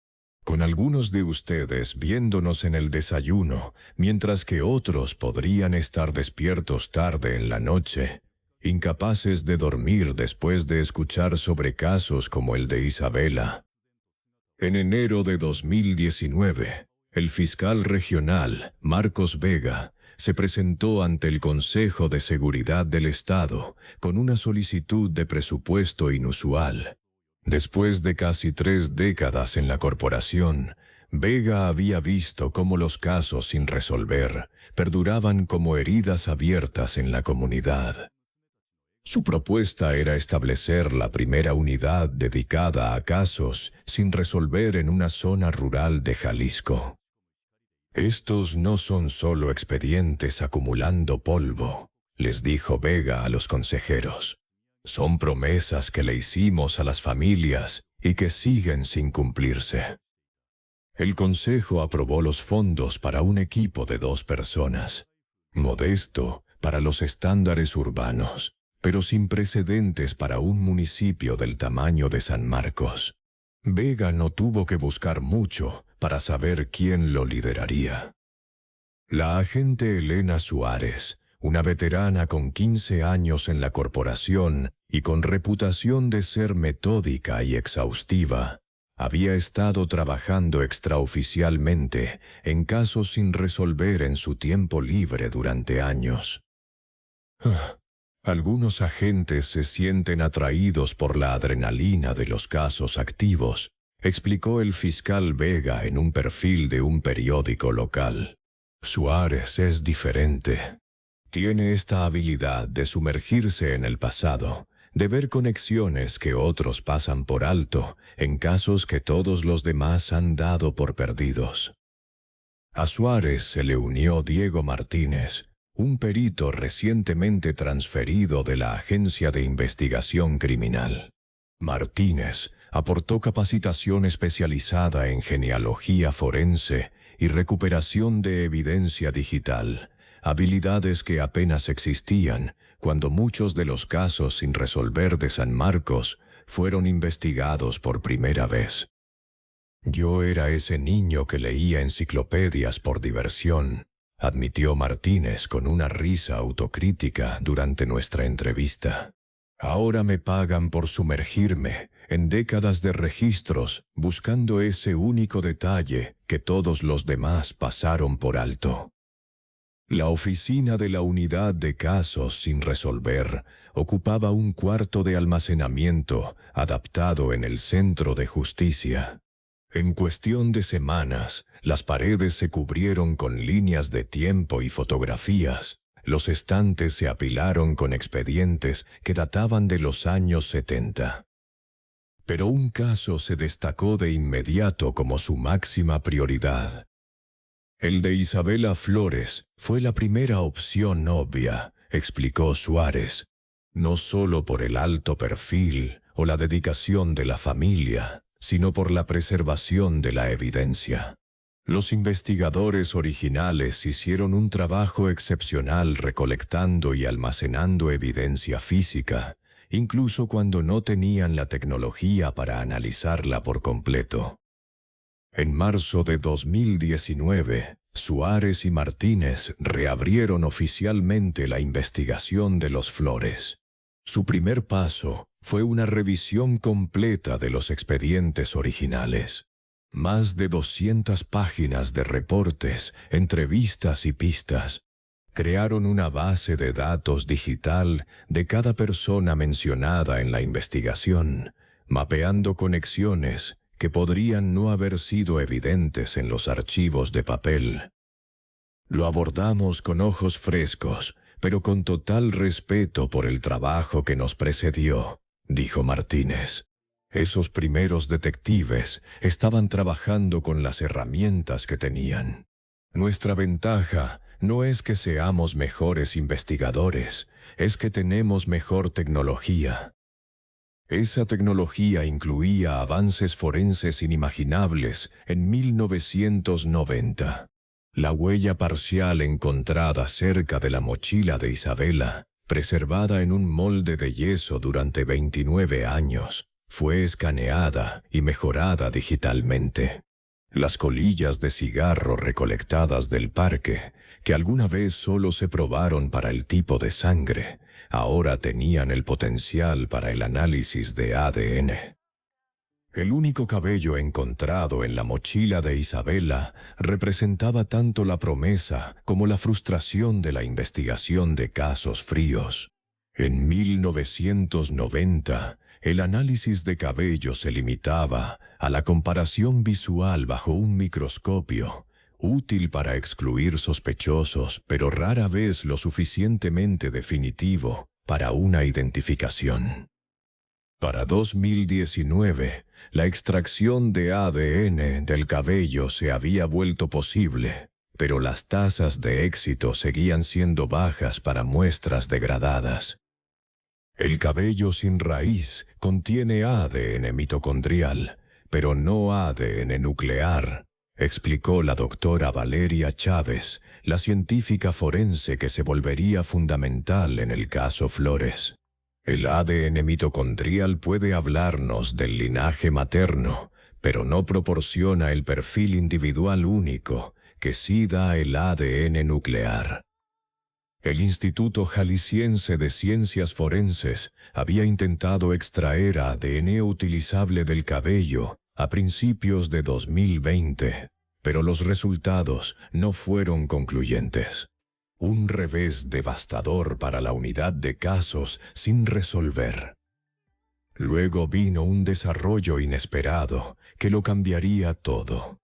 Con algunos de ustedes viéndonos en el desayuno, mientras que otros podrían estar despiertos tarde en la noche, incapaces de dormir después de escuchar sobre casos como el de Isabela. En enero de 2019, el fiscal regional, Marcos Vega, se presentó ante el Consejo de Seguridad del Estado con una solicitud de presupuesto inusual. Después de casi 3 décadas en la corporación, Vega había visto cómo los casos sin resolver perduraban como heridas abiertas en la comunidad. Su propuesta era establecer la primera unidad dedicada a casos sin resolver en una zona rural de Jalisco. Estos no son solo expedientes acumulando polvo, les dijo Vega a los consejeros. Son promesas que le hicimos a las familias y que siguen sin cumplirse. El consejo aprobó los fondos para un equipo de 2 personas, modesto para los estándares urbanos, pero sin precedentes para un municipio del tamaño de San Marcos. Vega no tuvo que buscar mucho para saber quién lo lideraría. La agente Elena Suárez, una veterana con 15 años en la corporación y con reputación de ser metódica y exhaustiva, había estado trabajando extraoficialmente en casos sin resolver en su tiempo libre durante años. Algunos agentes se sienten atraídos por la adrenalina de los casos activos, explicó el fiscal Vega en un perfil de un periódico local. Suárez es diferente. Tiene esta habilidad de sumergirse en el pasado, de ver conexiones que otros pasan por alto en casos que todos los demás han dado por perdidos. A Suárez se le unió Diego Martínez, un perito recientemente transferido de la Agencia de Investigación Criminal. Martínez aportó capacitación especializada en genealogía forense y recuperación de evidencia digital, habilidades que apenas existían cuando muchos de los casos sin resolver de San Marcos fueron investigados por primera vez. Yo era ese niño que leía enciclopedias por diversión, admitió Martínez con una risa autocrítica durante nuestra entrevista. Ahora me pagan por sumergirme en décadas de registros buscando ese único detalle que todos los demás pasaron por alto. La oficina de la unidad de casos sin resolver ocupaba un cuarto de almacenamiento adaptado en el Centro de Justicia. En cuestión de semanas, las paredes se cubrieron con líneas de tiempo y fotografías. Los estantes se apilaron con expedientes que databan de los años 70. Pero un caso se destacó de inmediato como su máxima prioridad. El de Isabela Flores fue la primera opción obvia, explicó Suárez, no solo por el alto perfil o la dedicación de la familia, sino por la preservación de la evidencia. Los investigadores originales hicieron un trabajo excepcional recolectando y almacenando evidencia física, incluso cuando no tenían la tecnología para analizarla por completo. En marzo de 2019, Suárez y Martínez reabrieron oficialmente la investigación de los Flores. Su primer paso fue una revisión completa de los expedientes originales. Más de 200 páginas de reportes, entrevistas y pistas. Crearon una base de datos digital de cada persona mencionada en la investigación, mapeando conexiones que podrían no haber sido evidentes en los archivos de papel. Lo abordamos con ojos frescos, pero con total respeto por el trabajo que nos precedió, dijo Martínez. Esos primeros detectives estaban trabajando con las herramientas que tenían. Nuestra ventaja no es que seamos mejores investigadores, es que tenemos mejor tecnología. Esa tecnología incluía avances forenses inimaginables en 1990. La huella parcial encontrada cerca de la mochila de Isabela, preservada en un molde de yeso durante 29 años, fue escaneada y mejorada digitalmente. Las colillas de cigarro recolectadas del parque, que alguna vez solo se probaron para el tipo de sangre, ahora tenían el potencial para el análisis de ADN. El único cabello encontrado en la mochila de Isabela representaba tanto la promesa como la frustración de la investigación de casos fríos. En 1990, el análisis de cabello se limitaba a la comparación visual bajo un microscopio, útil para excluir sospechosos, pero rara vez lo suficientemente definitivo para una identificación. Para 2019, la extracción de ADN del cabello se había vuelto posible, pero las tasas de éxito seguían siendo bajas para muestras degradadas. El cabello sin raíz contiene ADN mitocondrial, pero no ADN nuclear, explicó la doctora Valeria Chávez, la científica forense que se volvería fundamental en el caso Flores. El ADN mitocondrial puede hablarnos del linaje materno, pero no proporciona el perfil individual único que sí da el ADN nuclear. El Instituto Jalisciense de Ciencias Forenses había intentado extraer ADN utilizable del cabello a principios de 2020, pero los resultados no fueron concluyentes. Un revés devastador para la unidad de casos sin resolver. Luego vino un desarrollo inesperado que lo cambiaría todo.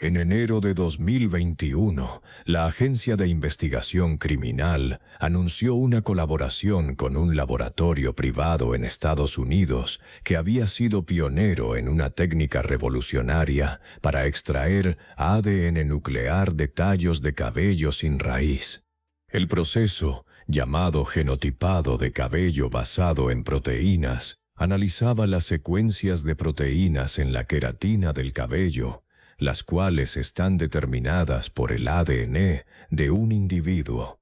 En enero de 2021, la Agencia de Investigación Criminal anunció una colaboración con un laboratorio privado en Estados Unidos que había sido pionero en una técnica revolucionaria para extraer ADN nuclear de tallos de cabello sin raíz. El proceso, llamado genotipado de cabello basado en proteínas, analizaba las secuencias de proteínas en la queratina del cabello, las cuales están determinadas por el ADN de un individuo.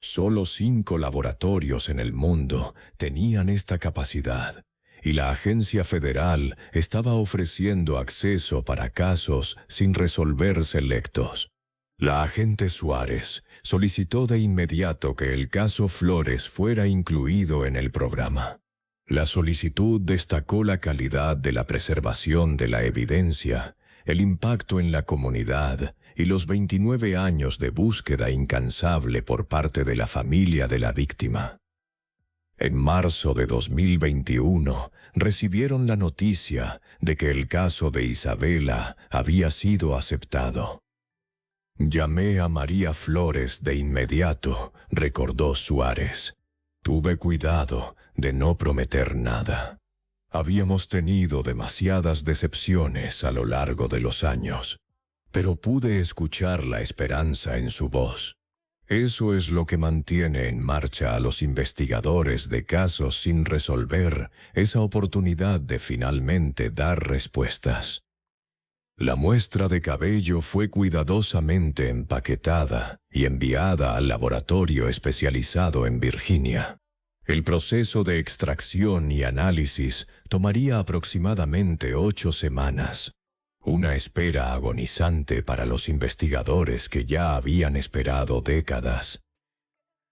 Solo 5 laboratorios en el mundo tenían esta capacidad, y la agencia federal estaba ofreciendo acceso para casos sin resolver selectos. La agente Suárez solicitó de inmediato que el caso Flores fuera incluido en el programa. La solicitud destacó la calidad de la preservación de la evidencia, el impacto en la comunidad y los 29 años de búsqueda incansable por parte de la familia de la víctima. En marzo de 2021, recibieron la noticia de que el caso de Isabela había sido aceptado. Llamé a María Flores de inmediato, recordó Suárez. Tuve cuidado de no prometer nada. Habíamos tenido demasiadas decepciones a lo largo de los años, pero pude escuchar la esperanza en su voz. Eso es lo que mantiene en marcha a los investigadores de casos sin resolver, esa oportunidad de finalmente dar respuestas. La muestra de cabello fue cuidadosamente empaquetada y enviada al laboratorio especializado en Virginia. El proceso de extracción y análisis tomaría aproximadamente 8 semanas. Una espera agonizante para los investigadores que ya habían esperado décadas.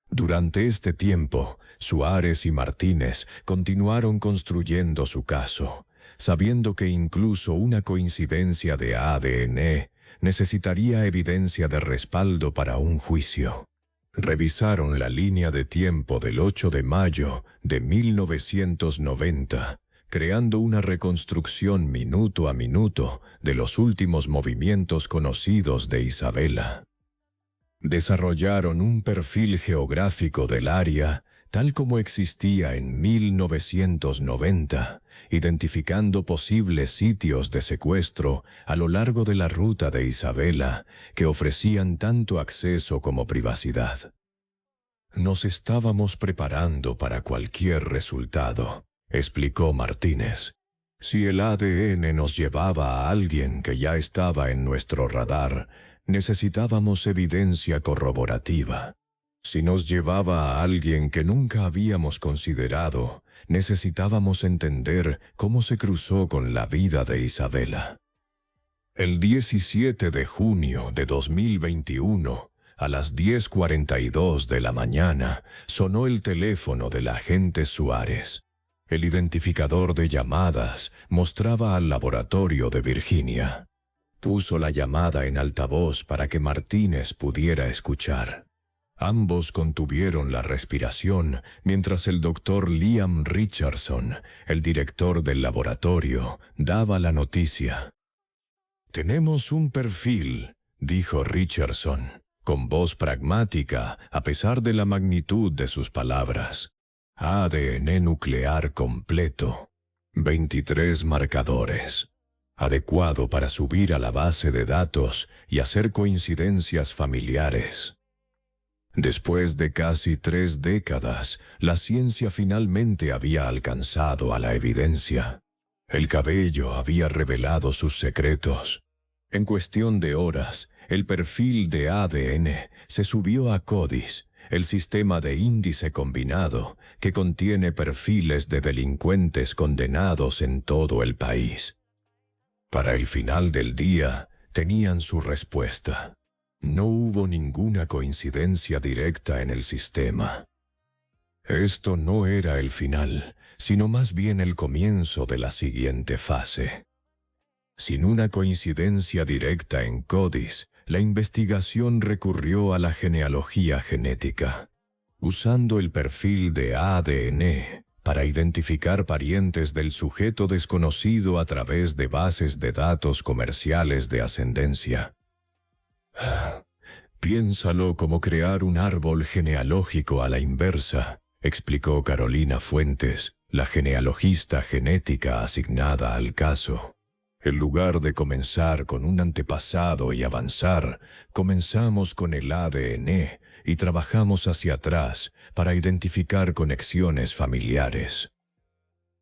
Durante este tiempo, Suárez y Martínez continuaron construyendo su caso, sabiendo que incluso una coincidencia de ADN necesitaría evidencia de respaldo para un juicio. Revisaron la línea de tiempo del 8 de mayo de 1990, creando una reconstrucción minuto a minuto de los últimos movimientos conocidos de Isabela. Desarrollaron un perfil geográfico del área tal como existía en 1990, identificando posibles sitios de secuestro a lo largo de la ruta de Isabela que ofrecían tanto acceso como privacidad. Nos estábamos preparando para cualquier resultado, explicó Martínez. Si el ADN nos llevaba a alguien que ya estaba en nuestro radar, necesitábamos evidencia corroborativa. Si nos llevaba a alguien que nunca habíamos considerado, necesitábamos entender cómo se cruzó con la vida de Isabela. El 17 de junio de 2021, a las 10:42 de la mañana, sonó el teléfono del agente Suárez. El identificador de llamadas mostraba al laboratorio de Virginia. Puso la llamada en altavoz para que Martínez pudiera escuchar. Ambos contuvieron la respiración mientras el doctor Liam Richardson, el director del laboratorio, daba la noticia. «Tenemos un perfil», dijo Richardson, con voz pragmática a pesar de la magnitud de sus palabras. ADN nuclear completo. 23 marcadores. Adecuado para subir a la base de datos y hacer coincidencias familiares. Después de casi 3 décadas, la ciencia finalmente había alcanzado a la evidencia. El cabello había revelado sus secretos. En cuestión de horas, el perfil de ADN se subió a CODIS, el sistema de índice combinado que contiene perfiles de delincuentes condenados en todo el país. Para el final del día, tenían su respuesta. No hubo ninguna coincidencia directa en el sistema. Esto no era el final, sino más bien el comienzo de la siguiente fase. Sin una coincidencia directa en CODIS, la investigación recurrió a la genealogía genética, usando el perfil de ADN para identificar parientes del sujeto desconocido a través de bases de datos comerciales de ascendencia. Piénsalo como crear un árbol genealógico a la inversa, explicó Carolina Fuentes, la genealogista genética asignada al caso. En lugar de comenzar con un antepasado y avanzar, comenzamos con el ADN y trabajamos hacia atrás para identificar conexiones familiares.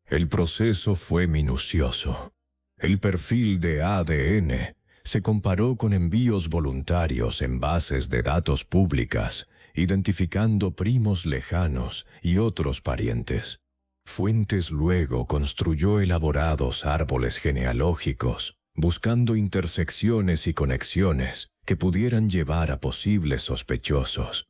El proceso fue minucioso. El perfil de ADN se comparó con envíos voluntarios en bases de datos públicas, identificando primos lejanos y otros parientes. Fuentes luego construyó elaborados árboles genealógicos, buscando intersecciones y conexiones que pudieran llevar a posibles sospechosos.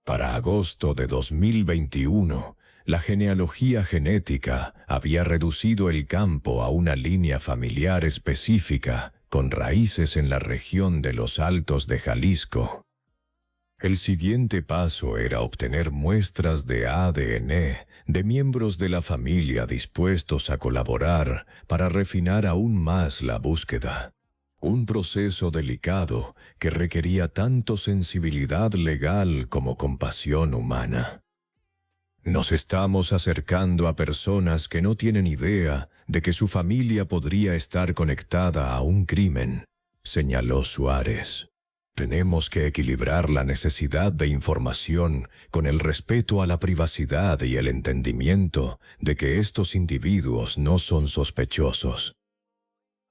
Para agosto de 2021, la genealogía genética había reducido el campo a una línea familiar específica con raíces en la región de los Altos de Jalisco. El siguiente paso era obtener muestras de ADN de miembros de la familia dispuestos a colaborar para refinar aún más la búsqueda. Un proceso delicado que requería tanto sensibilidad legal como compasión humana. Nos estamos acercando a personas que no tienen idea de que su familia podría estar conectada a un crimen, señaló Suárez. Tenemos que equilibrar la necesidad de información con el respeto a la privacidad y el entendimiento de que estos individuos no son sospechosos.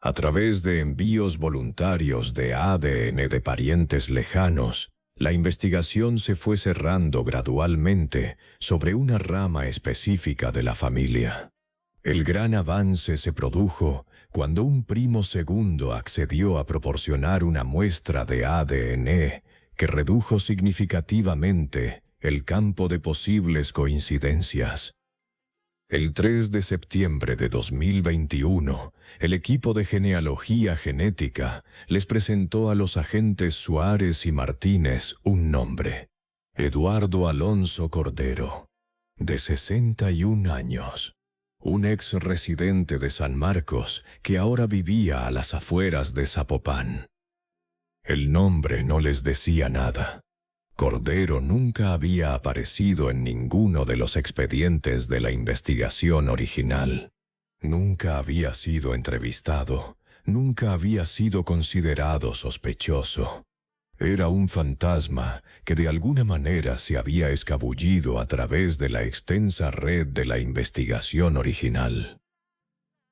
A través de envíos voluntarios de ADN de parientes lejanos, la investigación se fue cerrando gradualmente sobre una rama específica de la familia. El gran avance se produjo cuando un primo segundo accedió a proporcionar una muestra de ADN que redujo significativamente el campo de posibles coincidencias. El 3 de septiembre de 2021, el equipo de genealogía genética les presentó a los agentes Suárez y Martínez un nombre: Eduardo Alonso Cordero, de 61 años. Un ex residente de San Marcos que ahora vivía a las afueras de Zapopan. El nombre no les decía nada. Cordero nunca había aparecido en ninguno de los expedientes de la investigación original. Nunca había sido entrevistado, nunca había sido considerado sospechoso. Era un fantasma que de alguna manera se había escabullido a través de la extensa red de la investigación original.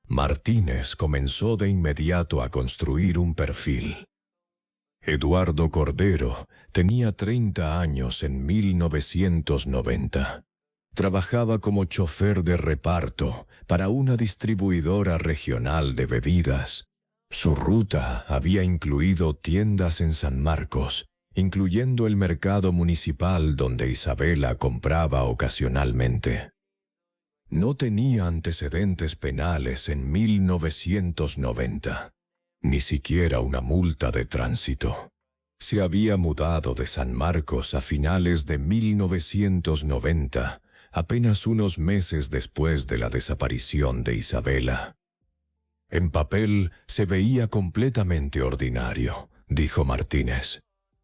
Martínez comenzó de inmediato a construir un perfil. Eduardo Cordero tenía 30 años en 1990. Trabajaba como chofer de reparto para una distribuidora regional de bebidas. Su ruta había incluido tiendas en San Marcos, incluyendo el mercado municipal donde Isabela compraba ocasionalmente. No tenía antecedentes penales en 1990, ni siquiera una multa de tránsito. Se había mudado de San Marcos a finales de 1990, apenas unos meses después de la desaparición de Isabela. En papel se veía completamente ordinario, dijo Martínez.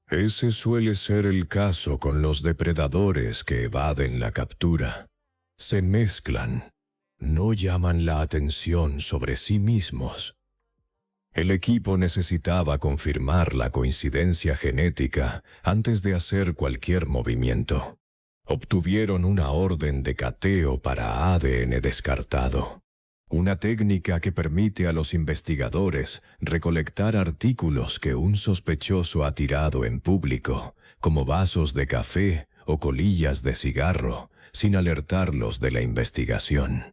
Ese suele ser el caso con los depredadores que evaden la captura. Se mezclan, no llaman la atención sobre sí mismos. El equipo necesitaba confirmar la coincidencia genética antes de hacer cualquier movimiento. Obtuvieron una orden de cateo para ADN descartado. Una técnica que permite a los investigadores recolectar artículos que un sospechoso ha tirado en público, como vasos de café o colillas de cigarro, sin alertarlos de la investigación.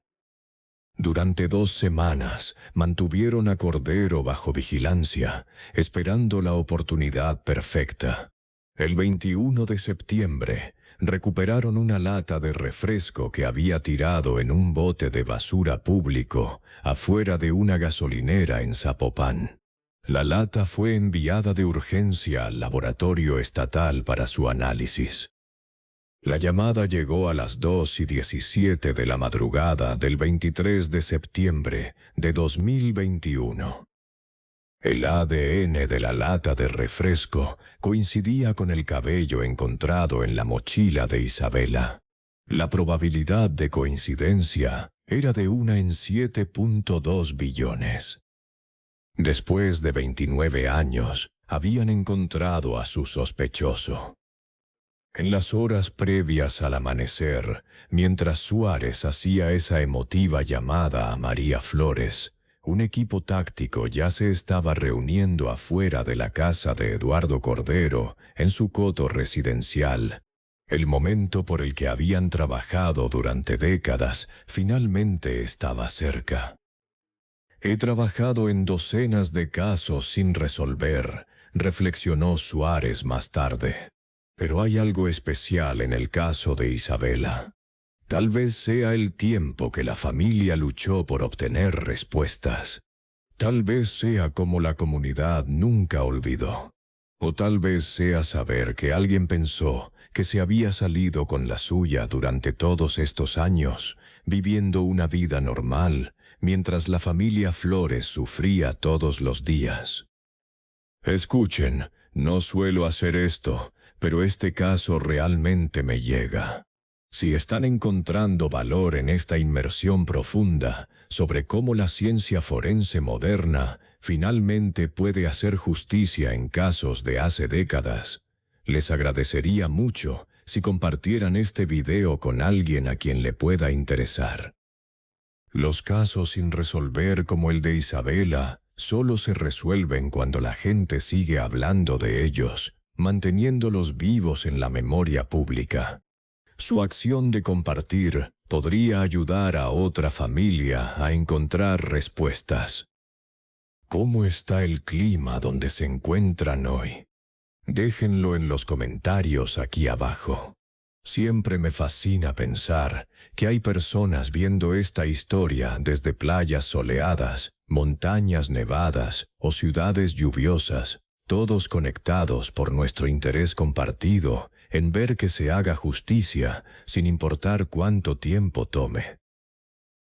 Durante 2 semanas mantuvieron a Cordero bajo vigilancia, esperando la oportunidad perfecta. El 21 de septiembre, recuperaron una lata de refresco que había tirado en un bote de basura público afuera de una gasolinera en Zapopan. La lata fue enviada de urgencia al laboratorio estatal para su análisis. La llamada llegó a las 2:17 de la madrugada del 23 de septiembre de 2021. El ADN de la lata de refresco coincidía con el cabello encontrado en la mochila de Isabela. La probabilidad de coincidencia era de 1 en 7.2 billones. Después de 29 años, habían encontrado a su sospechoso. En las horas previas al amanecer, mientras Suárez hacía esa emotiva llamada a María Flores, un equipo táctico ya se estaba reuniendo afuera de la casa de Eduardo Cordero en su coto residencial. El momento por el que habían trabajado durante décadas finalmente estaba cerca. He trabajado en docenas de casos sin resolver, reflexionó Suárez más tarde. Pero hay algo especial en el caso de Isabela. Tal vez sea el tiempo que la familia luchó por obtener respuestas. Tal vez sea como la comunidad nunca olvidó. O tal vez sea saber que alguien pensó que se había salido con la suya durante todos estos años, viviendo una vida normal, mientras la familia Flores sufría todos los días. Escuchen, no suelo hacer esto, pero este caso realmente me llega. Si están encontrando valor en esta inmersión profunda sobre cómo la ciencia forense moderna finalmente puede hacer justicia en casos de hace décadas, les agradecería mucho si compartieran este video con alguien a quien le pueda interesar. Los casos sin resolver como el de Isabela solo se resuelven cuando la gente sigue hablando de ellos, manteniéndolos vivos en la memoria pública. Su acción de compartir podría ayudar a otra familia a encontrar respuestas. ¿Cómo está el clima donde se encuentran hoy? Déjenlo en los comentarios aquí abajo. Siempre me fascina pensar que hay personas viendo esta historia desde playas soleadas, montañas nevadas o ciudades lluviosas, todos conectados por nuestro interés compartido en ver que se haga justicia sin importar cuánto tiempo tome.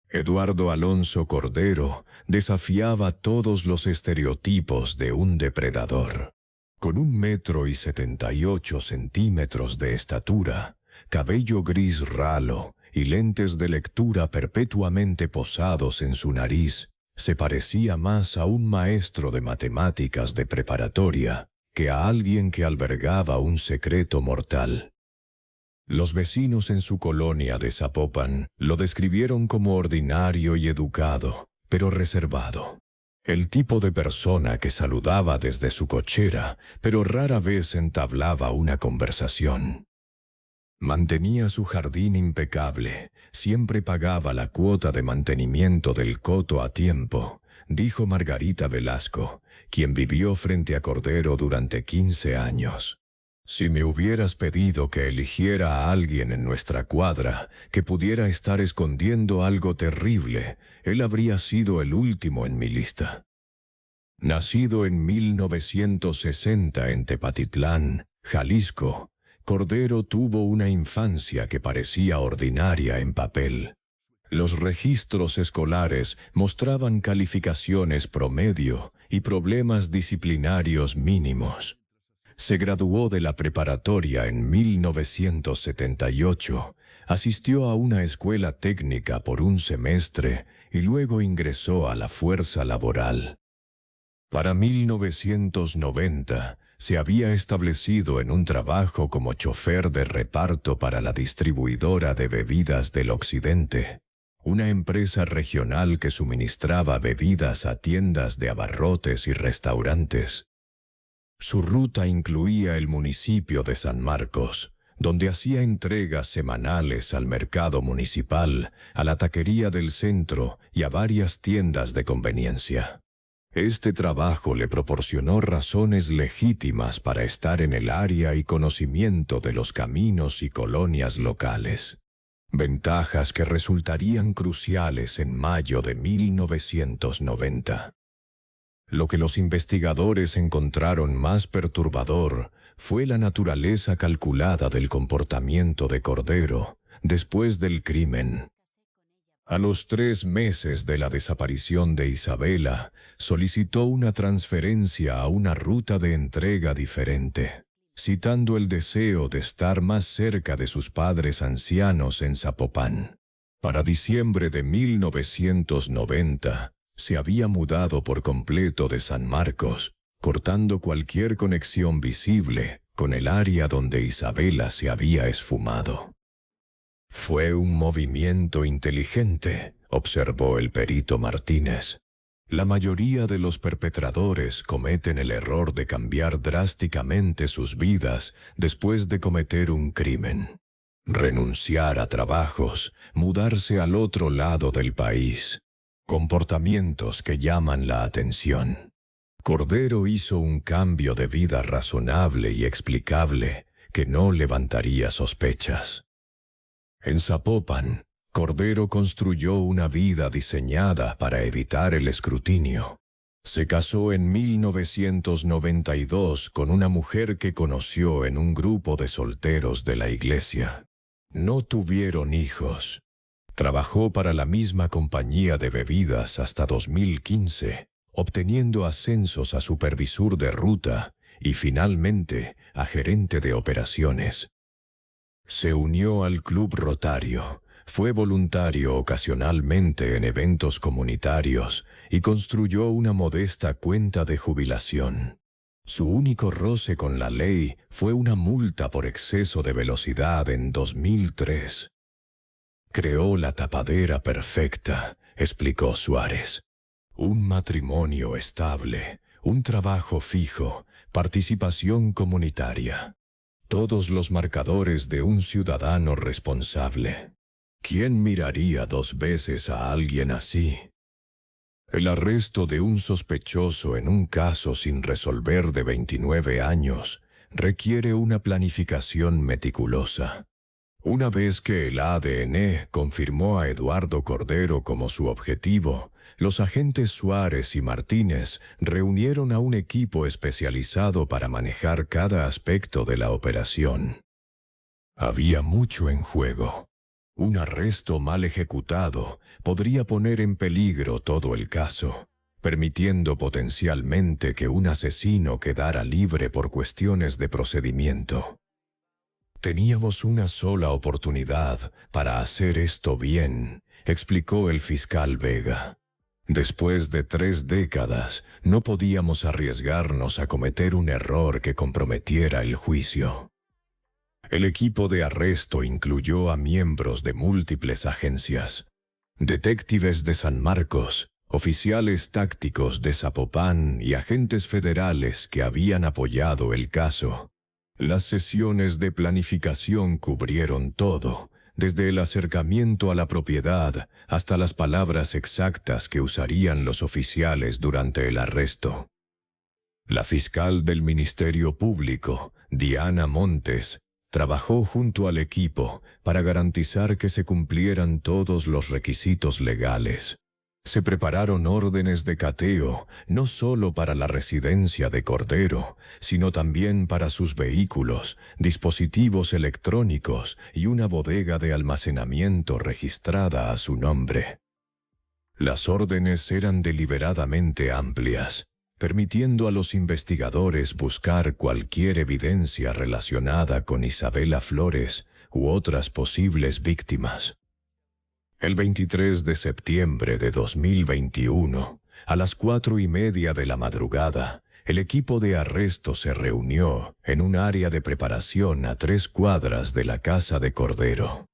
Eduardo Alonso Cordero desafiaba todos los estereotipos de un depredador. Con 1,78 m de estatura, cabello gris ralo y lentes de lectura perpetuamente posados en su nariz, se parecía más a un maestro de matemáticas de preparatoria que a alguien que albergaba un secreto mortal. Los vecinos en su colonia de Zapopan lo describieron como ordinario y educado, pero reservado. El tipo de persona que saludaba desde su cochera, pero rara vez entablaba una conversación. Mantenía su jardín impecable, siempre pagaba la cuota de mantenimiento del coto a tiempo, dijo Margarita Velasco, quien vivió frente a Cordero durante 15 años. Si me hubieras pedido que eligiera a alguien en nuestra cuadra que pudiera estar escondiendo algo terrible, él habría sido el último en mi lista. Nacido en 1960 en Tepatitlán, Jalisco, Cordero tuvo una infancia que parecía ordinaria en papel. Los registros escolares mostraban calificaciones promedio y problemas disciplinarios mínimos. Se graduó de la preparatoria en 1978, asistió a una escuela técnica por un semestre y luego ingresó a la fuerza laboral. Para 1990, se había establecido en un trabajo como chofer de reparto para la distribuidora de bebidas del Occidente, una empresa regional que suministraba bebidas a tiendas de abarrotes y restaurantes. Su ruta incluía el municipio de San Marcos, donde hacía entregas semanales al mercado municipal, a la taquería del centro y a varias tiendas de conveniencia. Este trabajo le proporcionó razones legítimas para estar en el área y conocimiento de los caminos y colonias locales. Ventajas que resultarían cruciales en mayo de 1990. Lo que los investigadores encontraron más perturbador fue la naturaleza calculada del comportamiento de Cordero después del crimen. A los 3 meses de la desaparición de Isabela, solicitó una transferencia a una ruta de entrega diferente, citando el deseo de estar más cerca de sus padres ancianos en Zapopan. Para diciembre de 1990, se había mudado por completo de San Marcos, cortando cualquier conexión visible con el área donde Isabela se había esfumado. Fue un movimiento inteligente, observó el perito Martínez. La mayoría de los perpetradores cometen el error de cambiar drásticamente sus vidas después de cometer un crimen. Renunciar a trabajos, mudarse al otro lado del país. Comportamientos que llaman la atención. Cordero hizo un cambio de vida razonable y explicable que no levantaría sospechas. En Zapopan, Cordero construyó una vida diseñada para evitar el escrutinio. Se casó en 1992 con una mujer que conoció en un grupo de solteros de la iglesia. No tuvieron hijos. Trabajó para la misma compañía de bebidas hasta 2015, obteniendo ascensos a supervisor de ruta y finalmente a gerente de operaciones. Se unió al Club Rotario, fue voluntario ocasionalmente en eventos comunitarios y construyó una modesta cuenta de jubilación. Su único roce con la ley fue una multa por exceso de velocidad en 2003. Creó la tapadera perfecta, explicó Suárez. Un matrimonio estable, un trabajo fijo, participación comunitaria. Todos los marcadores de un ciudadano responsable. ¿Quién miraría 2 veces a alguien así? El arresto de un sospechoso en un caso sin resolver de 29 años requiere una planificación meticulosa. Una vez que el ADN confirmó a Eduardo Cordero como su objetivo, los agentes Suárez y Martínez reunieron a un equipo especializado para manejar cada aspecto de la operación. Había mucho en juego. Un arresto mal ejecutado podría poner en peligro todo el caso, permitiendo potencialmente que un asesino quedara libre por cuestiones de procedimiento. Teníamos una sola oportunidad para hacer esto bien, explicó el fiscal Vega. Después de 3 décadas, no podíamos arriesgarnos a cometer un error que comprometiera el juicio. El equipo de arresto incluyó a miembros de múltiples agencias, detectives de San Marcos, oficiales tácticos de Zapopan y agentes federales que habían apoyado el caso. Las sesiones de planificación cubrieron todo, desde el acercamiento a la propiedad hasta las palabras exactas que usarían los oficiales durante el arresto. La fiscal del Ministerio Público, Diana Montes, trabajó junto al equipo para garantizar que se cumplieran todos los requisitos legales. Se prepararon órdenes de cateo no solo para la residencia de Cordero, sino también para sus vehículos, dispositivos electrónicos y una bodega de almacenamiento registrada a su nombre. Las órdenes eran deliberadamente amplias, permitiendo a los investigadores buscar cualquier evidencia relacionada con Isabela Flores u otras posibles víctimas. El 23 de septiembre de 2021, a las 4:30 de la madrugada, el equipo de arresto se reunió en un área de preparación a 3 cuadras de la casa de Cordero.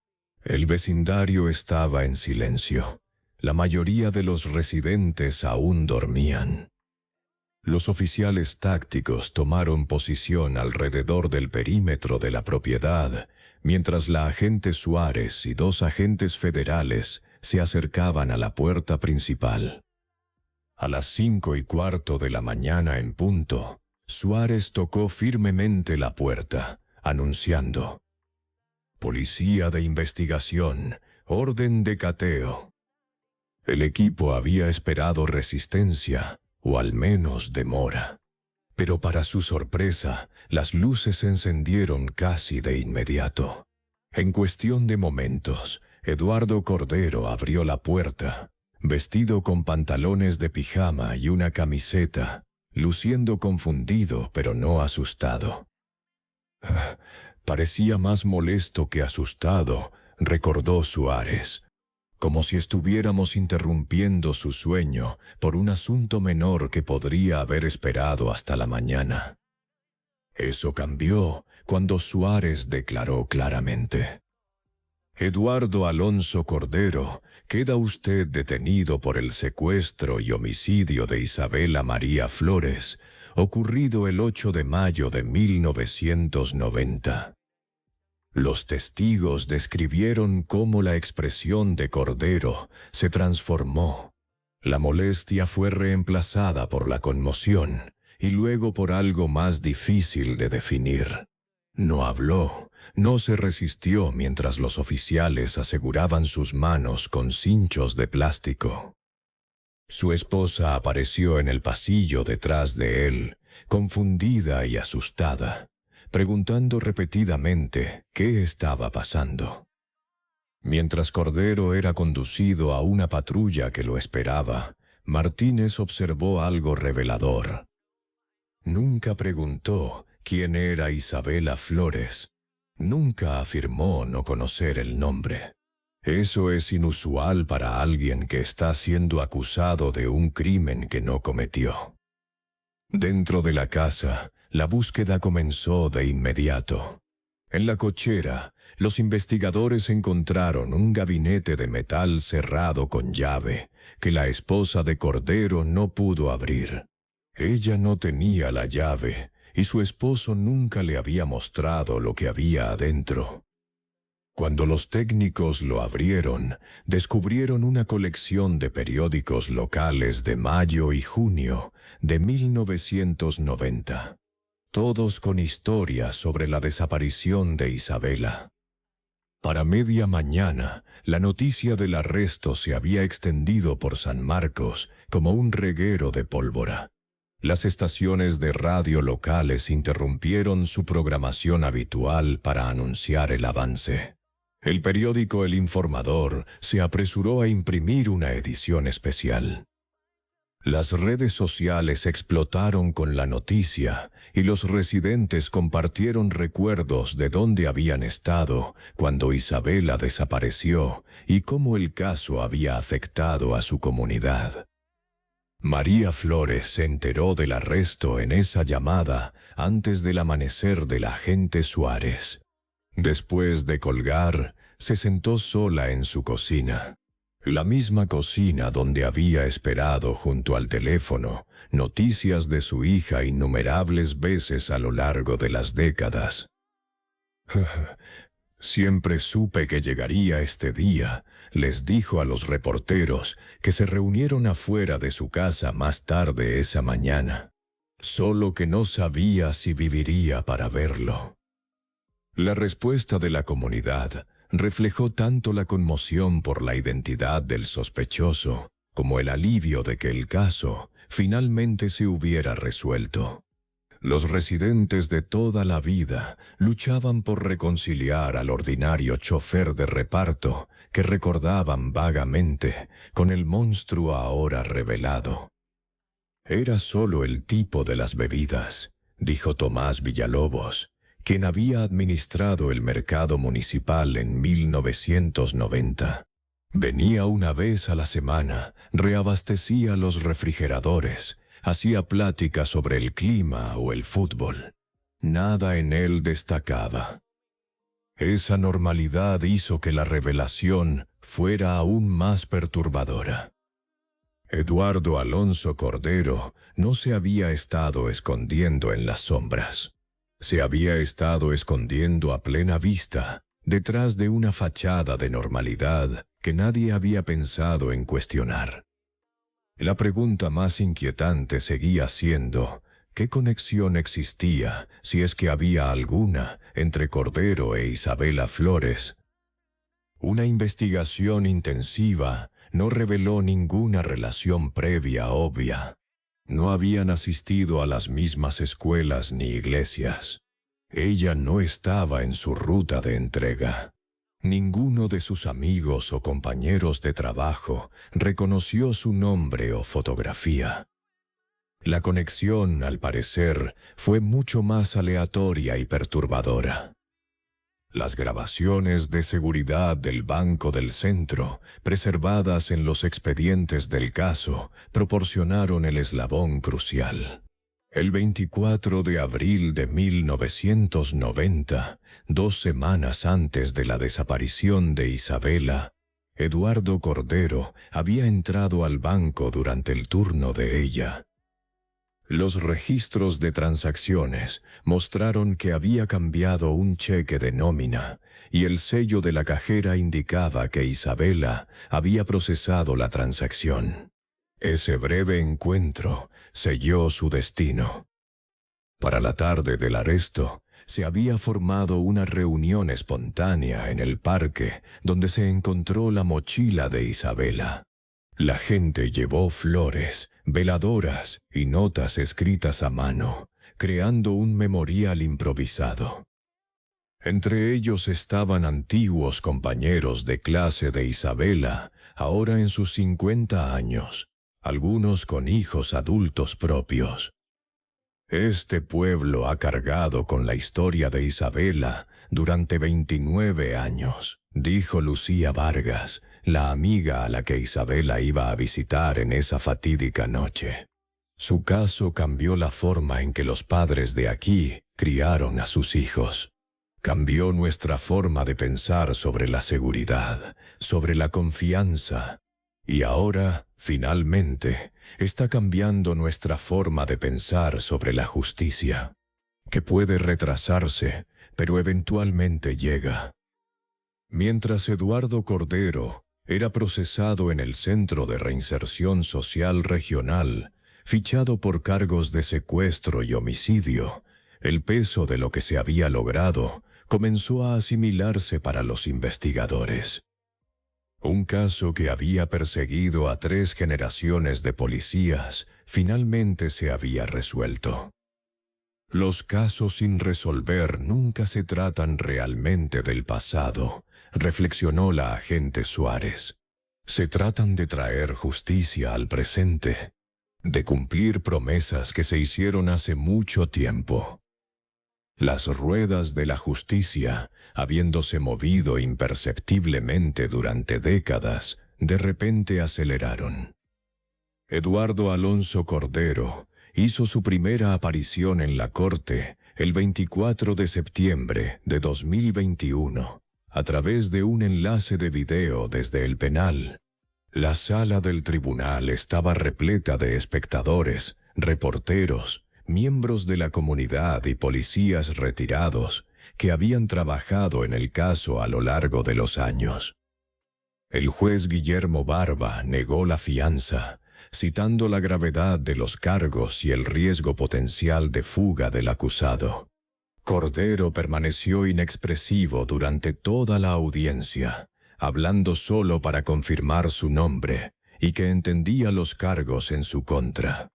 El vecindario estaba en silencio. La mayoría de los residentes aún dormían. Los oficiales tácticos tomaron posición alrededor del perímetro de la propiedad, mientras la agente Suárez y 2 agentes federales se acercaban a la puerta principal. A las 5:15 de la mañana en punto, Suárez tocó firmemente la puerta, anunciando: «Policía de investigación, orden de cateo». El equipo había esperado resistencia, o al menos demora. Pero para su sorpresa, las luces se encendieron casi de inmediato. En cuestión de momentos, Eduardo Cordero abrió la puerta, vestido con pantalones de pijama y una camiseta, luciendo confundido pero no asustado. Parecía más molesto que asustado, recordó Suárez. Como si estuviéramos interrumpiendo su sueño por un asunto menor que podría haber esperado hasta la mañana. Eso cambió cuando Suárez declaró claramente: «Eduardo Alonso Cordero, queda usted detenido por el secuestro y homicidio de Isabela María Flores, ocurrido el 8 de mayo de 1990. Los testigos describieron cómo la expresión de Cordero se transformó. La molestia fue reemplazada por la conmoción y luego por algo más difícil de definir. No habló, no se resistió mientras los oficiales aseguraban sus manos con cinchos de plástico. Su esposa apareció en el pasillo detrás de él, confundida y asustada, preguntando repetidamente qué estaba pasando. Mientras Cordero era conducido a una patrulla que lo esperaba, Martínez observó algo revelador. Nunca preguntó quién era Isabela Flores. Nunca afirmó no conocer el nombre. Eso es inusual para alguien que está siendo acusado de un crimen que no cometió. Dentro de la casa, la búsqueda comenzó de inmediato. En la cochera, los investigadores encontraron un gabinete de metal cerrado con llave que la esposa de Cordero no pudo abrir. Ella no tenía la llave y su esposo nunca le había mostrado lo que había adentro. Cuando los técnicos lo abrieron, descubrieron una colección de periódicos locales de mayo y junio de 1990, todos con historias sobre la desaparición de Isabela. Para media mañana, la noticia del arresto se había extendido por San Marcos como un reguero de pólvora. Las estaciones de radio locales interrumpieron su programación habitual para anunciar el avance. El periódico El Informador se apresuró a imprimir una edición especial. Las redes sociales explotaron con la noticia y los residentes compartieron recuerdos de dónde habían estado cuando Isabela desapareció y cómo el caso había afectado a su comunidad. María Flores se enteró del arresto en esa llamada antes del amanecer del agente Suárez. Después de colgar, se sentó sola en su cocina. La misma cocina donde había esperado junto al teléfono noticias de su hija innumerables veces a lo largo de las décadas. Siempre supe que llegaría este día, les dijo a los reporteros que se reunieron afuera de su casa más tarde esa mañana. Solo que no sabía si viviría para verlo. La respuesta de la comunidad reflejó tanto la conmoción por la identidad del sospechoso como el alivio de que el caso finalmente se hubiera resuelto. Los residentes de toda la vida luchaban por reconciliar al ordinario chofer de reparto que recordaban vagamente con el monstruo ahora revelado. Era solo el tipo de las bebidas, dijo Tomás Villalobos, quien había administrado el mercado municipal en 1990. Venía una vez a la semana, reabastecía los refrigeradores, hacía pláticas sobre el clima o el fútbol. Nada en él destacaba. Esa normalidad hizo que la revelación fuera aún más perturbadora. Eduardo Alonso Cordero no se había estado escondiendo en las sombras. Se había estado escondiendo a plena vista, detrás de una fachada de normalidad que nadie había pensado en cuestionar. La pregunta más inquietante seguía siendo, ¿qué conexión existía, si es que había alguna, entre Cordero e Isabela Flores? Una investigación intensiva no reveló ninguna relación previa obvia. No habían asistido a las mismas escuelas ni iglesias. Ella no estaba en su ruta de entrega. Ninguno de sus amigos o compañeros de trabajo reconoció su nombre o fotografía. La conexión, al parecer, fue mucho más aleatoria y perturbadora. Las grabaciones de seguridad del Banco del Centro, preservadas en los expedientes del caso, proporcionaron el eslabón crucial. El 24 de abril de 1990, 2 semanas antes de la desaparición de Isabela, Eduardo Cordero había entrado al banco durante el turno de ella. Los registros de transacciones mostraron que había cambiado un cheque de nómina y el sello de la cajera indicaba que Isabela había procesado la transacción. Ese breve encuentro selló su destino. Para la tarde del arresto, se había formado una reunión espontánea en el parque donde se encontró la mochila de Isabela. La gente llevó flores, veladoras y notas escritas a mano, creando un memorial improvisado. Entre ellos estaban antiguos compañeros de clase de Isabela, ahora en sus 50 años, algunos con hijos adultos propios. Este pueblo ha cargado con la historia de Isabela durante 29 años, dijo Lucía Vargas, la amiga a la que Isabela iba a visitar en esa fatídica noche. Su caso cambió la forma en que los padres de aquí criaron a sus hijos. Cambió nuestra forma de pensar sobre la seguridad, sobre la confianza. Y ahora, finalmente, está cambiando nuestra forma de pensar sobre la justicia, que puede retrasarse, pero eventualmente llega. Mientras Eduardo Cordero era procesado en el Centro de Reinserción Social Regional, fichado por cargos de secuestro y homicidio, el peso de lo que se había logrado comenzó a asimilarse para los investigadores. Un caso que había perseguido a 3 generaciones de policías finalmente se había resuelto. Los casos sin resolver nunca se tratan realmente del pasado, reflexionó la agente Suárez. Se tratan de traer justicia al presente, de cumplir promesas que se hicieron hace mucho tiempo. Las ruedas de la justicia, habiéndose movido imperceptiblemente durante décadas, de repente aceleraron. Eduardo Alonso Cordero hizo su primera aparición en la corte el 24 de septiembre de 2021, a través de un enlace de video desde el penal. La sala del tribunal estaba repleta de espectadores, reporteros, miembros de la comunidad y policías retirados que habían trabajado en el caso a lo largo de los años. El juez Guillermo Barba negó la fianza, citando la gravedad de los cargos y el riesgo potencial de fuga del acusado. Cordero permaneció inexpresivo durante toda la audiencia, hablando solo para confirmar su nombre y que entendía los cargos en su contra.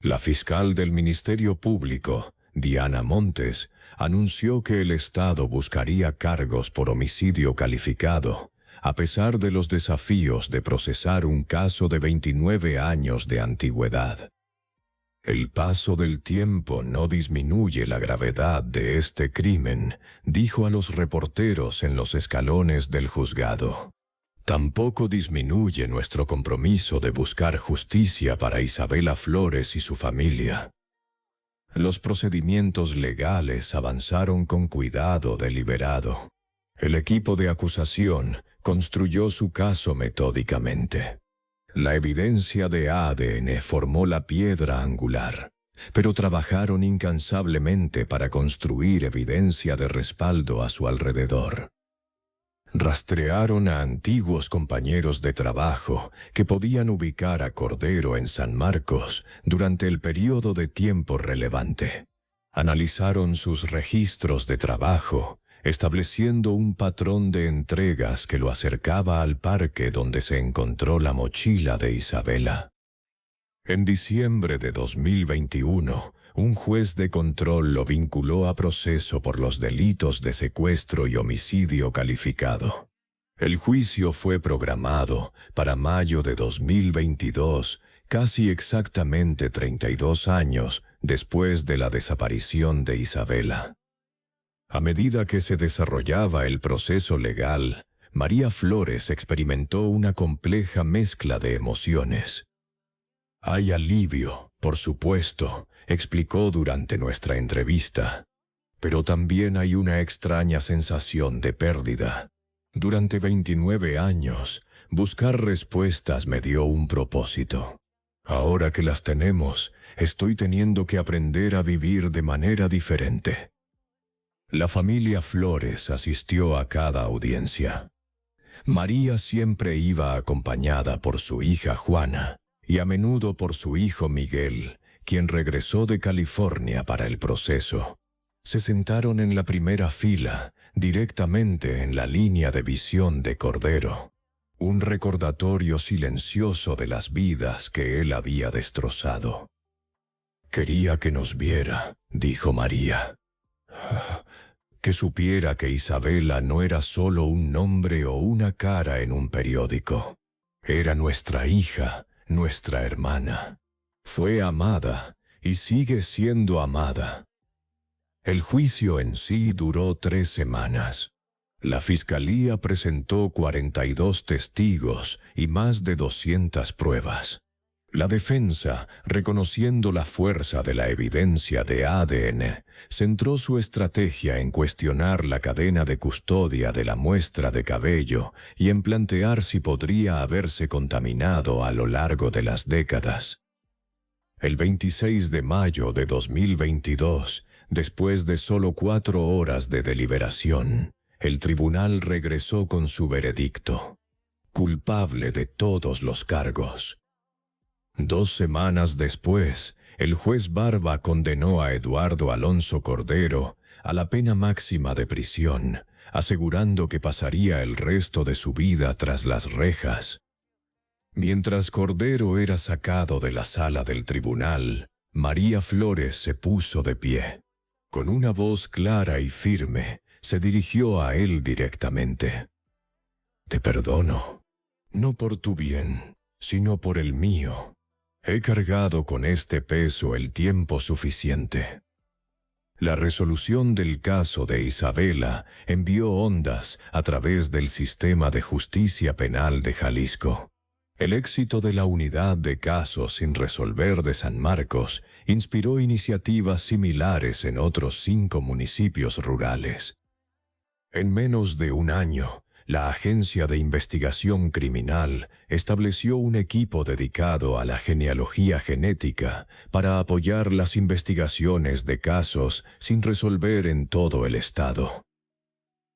La fiscal del Ministerio Público, Diana Montes, anunció que el Estado buscaría cargos por homicidio calificado, a pesar de los desafíos de procesar un caso de 29 años de antigüedad. El paso del tiempo no disminuye la gravedad de este crimen, dijo a los reporteros en los escalones del juzgado. Tampoco disminuye nuestro compromiso de buscar justicia para Isabela Flores y su familia. Los procedimientos legales avanzaron con cuidado deliberado. El equipo de acusación construyó su caso metódicamente. La evidencia de ADN formó la piedra angular, pero trabajaron incansablemente para construir evidencia de respaldo a su alrededor. Rastrearon a antiguos compañeros de trabajo que podían ubicar a Cordero en San Marcos durante el periodo de tiempo relevante. Analizaron sus registros de trabajo, estableciendo un patrón de entregas que lo acercaba al parque donde se encontró la mochila de Isabela. En diciembre de 2021, un juez de control lo vinculó a proceso por los delitos de secuestro y homicidio calificado. El juicio fue programado para mayo de 2022, casi exactamente 32 años después de la desaparición de Isabela. A medida que se desarrollaba el proceso legal, María Flores experimentó una compleja mezcla de emociones. Hay alivio, por supuesto, explicó durante nuestra entrevista, pero también hay una extraña sensación de pérdida. Durante 29 años, buscar respuestas me dio un propósito. Ahora que las tenemos, estoy teniendo que aprender a vivir de manera diferente. La familia Flores asistió a cada audiencia. María siempre iba acompañada por su hija Juana y a menudo por su hijo Miguel, quien regresó de California para el proceso. Se sentaron en la primera fila, directamente en la línea de visión de Cordero. Un recordatorio silencioso de las vidas que él había destrozado. Quería que nos viera, dijo María. Que supiera que Isabela no era solo un nombre o una cara en un periódico. Era nuestra hija, nuestra hermana. Fue amada y sigue siendo amada. El juicio en sí duró 3 semanas. La fiscalía presentó 42 testigos y más de 200 pruebas. La defensa, reconociendo la fuerza de la evidencia de ADN, centró su estrategia en cuestionar la cadena de custodia de la muestra de cabello y en plantear si podría haberse contaminado a lo largo de las décadas. El 26 de mayo de 2022, después de solo 4 horas de deliberación, el tribunal regresó con su veredicto: culpable de todos los cargos. 2 semanas después, el juez Barba condenó a Eduardo Alonso Cordero a la pena máxima de prisión, asegurando que pasaría el resto de su vida tras las rejas. Mientras Cordero era sacado de la sala del tribunal, María Flores se puso de pie. Con una voz clara y firme, se dirigió a él directamente. «Te perdono, no por tu bien, sino por el mío. He cargado con este peso el tiempo suficiente». La resolución del caso de Isabela envió ondas a través del sistema de justicia penal de Jalisco. El éxito de la unidad de casos sin resolver de San Marcos inspiró iniciativas similares en otros 5 municipios rurales. En menos de un año, la Agencia de Investigación Criminal estableció un equipo dedicado a la genealogía genética para apoyar las investigaciones de casos sin resolver en todo el estado.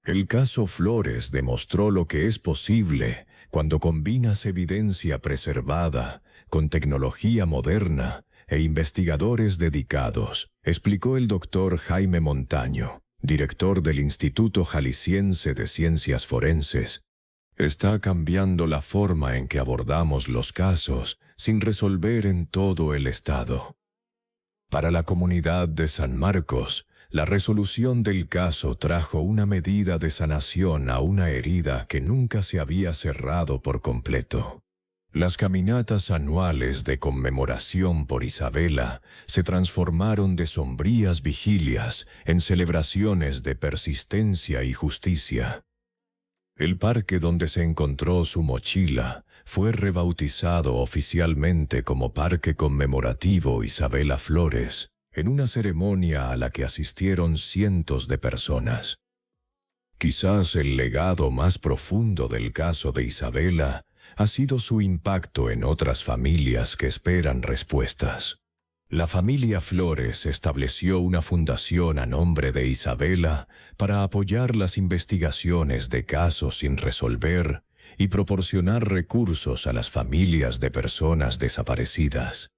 El caso Flores demostró lo que es posible cuando combinas evidencia preservada con tecnología moderna e investigadores dedicados, explicó el doctor Jaime Montaño, director del Instituto Jalisciense de Ciencias Forenses. Está cambiando la forma en que abordamos los casos sin resolver en todo el estado. Para la comunidad de San Marcos, la resolución del caso trajo una medida de sanación a una herida que nunca se había cerrado por completo. Las caminatas anuales de conmemoración por Isabela se transformaron de sombrías vigilias en celebraciones de persistencia y justicia. El parque donde se encontró su mochila fue rebautizado oficialmente como Parque Conmemorativo Isabela Flores, en una ceremonia a la que asistieron cientos de personas. Quizás el legado más profundo del caso de Isabela ha sido su impacto en otras familias que esperan respuestas. La familia Flores estableció una fundación a nombre de Isabela para apoyar las investigaciones de casos sin resolver y proporcionar recursos a las familias de personas desaparecidas.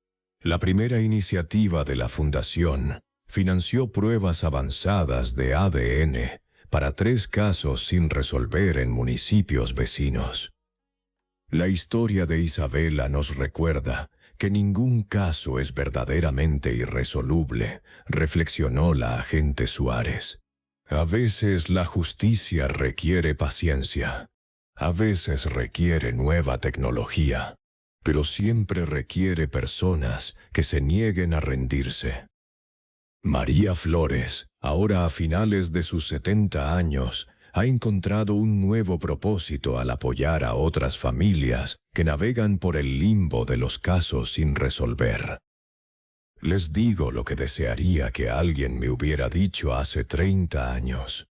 La primera iniciativa de la fundación financió pruebas avanzadas de ADN para 3 casos sin resolver en municipios vecinos. La historia de Isabela nos recuerda que ningún caso es verdaderamente irresoluble, reflexionó la agente Suárez. A veces la justicia requiere paciencia, a veces requiere nueva tecnología, pero siempre requiere personas que se nieguen a rendirse. María Flores, ahora a finales de sus 70 años, ha encontrado un nuevo propósito al apoyar a otras familias que navegan por el limbo de los casos sin resolver. Les digo lo que desearía que alguien me hubiera dicho hace 30 años,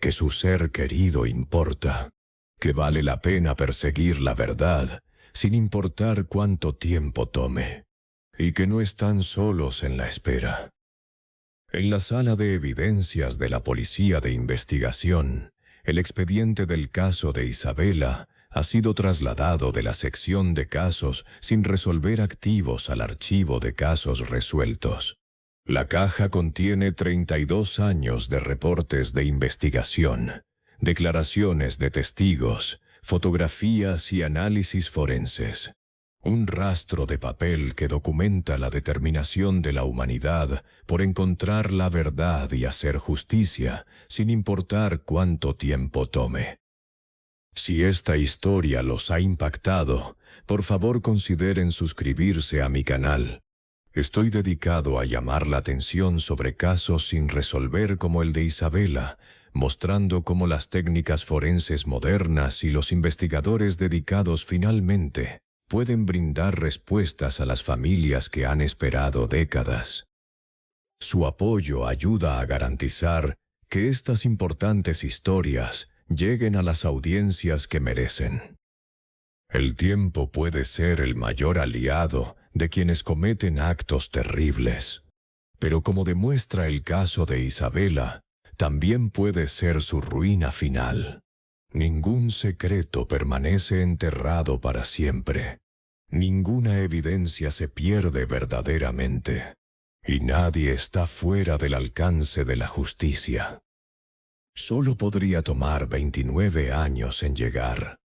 que su ser querido importa, que vale la pena perseguir la verdad sin importar cuánto tiempo tome, y que no están solos en la espera. En la sala de evidencias de la Policía de Investigación, el expediente del caso de Isabela ha sido trasladado de la sección de casos sin resolver activos al archivo de casos resueltos. La caja contiene 32 años de reportes de investigación, declaraciones de testigos, fotografías y análisis forenses. Un rastro de papel que documenta la determinación de la humanidad por encontrar la verdad y hacer justicia, sin importar cuánto tiempo tome. Si esta historia los ha impactado, por favor consideren suscribirse a mi canal. Estoy dedicado a llamar la atención sobre casos sin resolver como el de Isabela, mostrando cómo las técnicas forenses modernas y los investigadores dedicados finalmente pueden brindar respuestas a las familias que han esperado décadas. Su apoyo ayuda a garantizar que estas importantes historias lleguen a las audiencias que merecen. El tiempo puede ser el mayor aliado de quienes cometen actos terribles, pero como demuestra el caso de Isabela, también puede ser su ruina final. Ningún secreto permanece enterrado para siempre. Ninguna evidencia se pierde verdaderamente. Y nadie está fuera del alcance de la justicia. Solo podría tomar 29 años en llegar.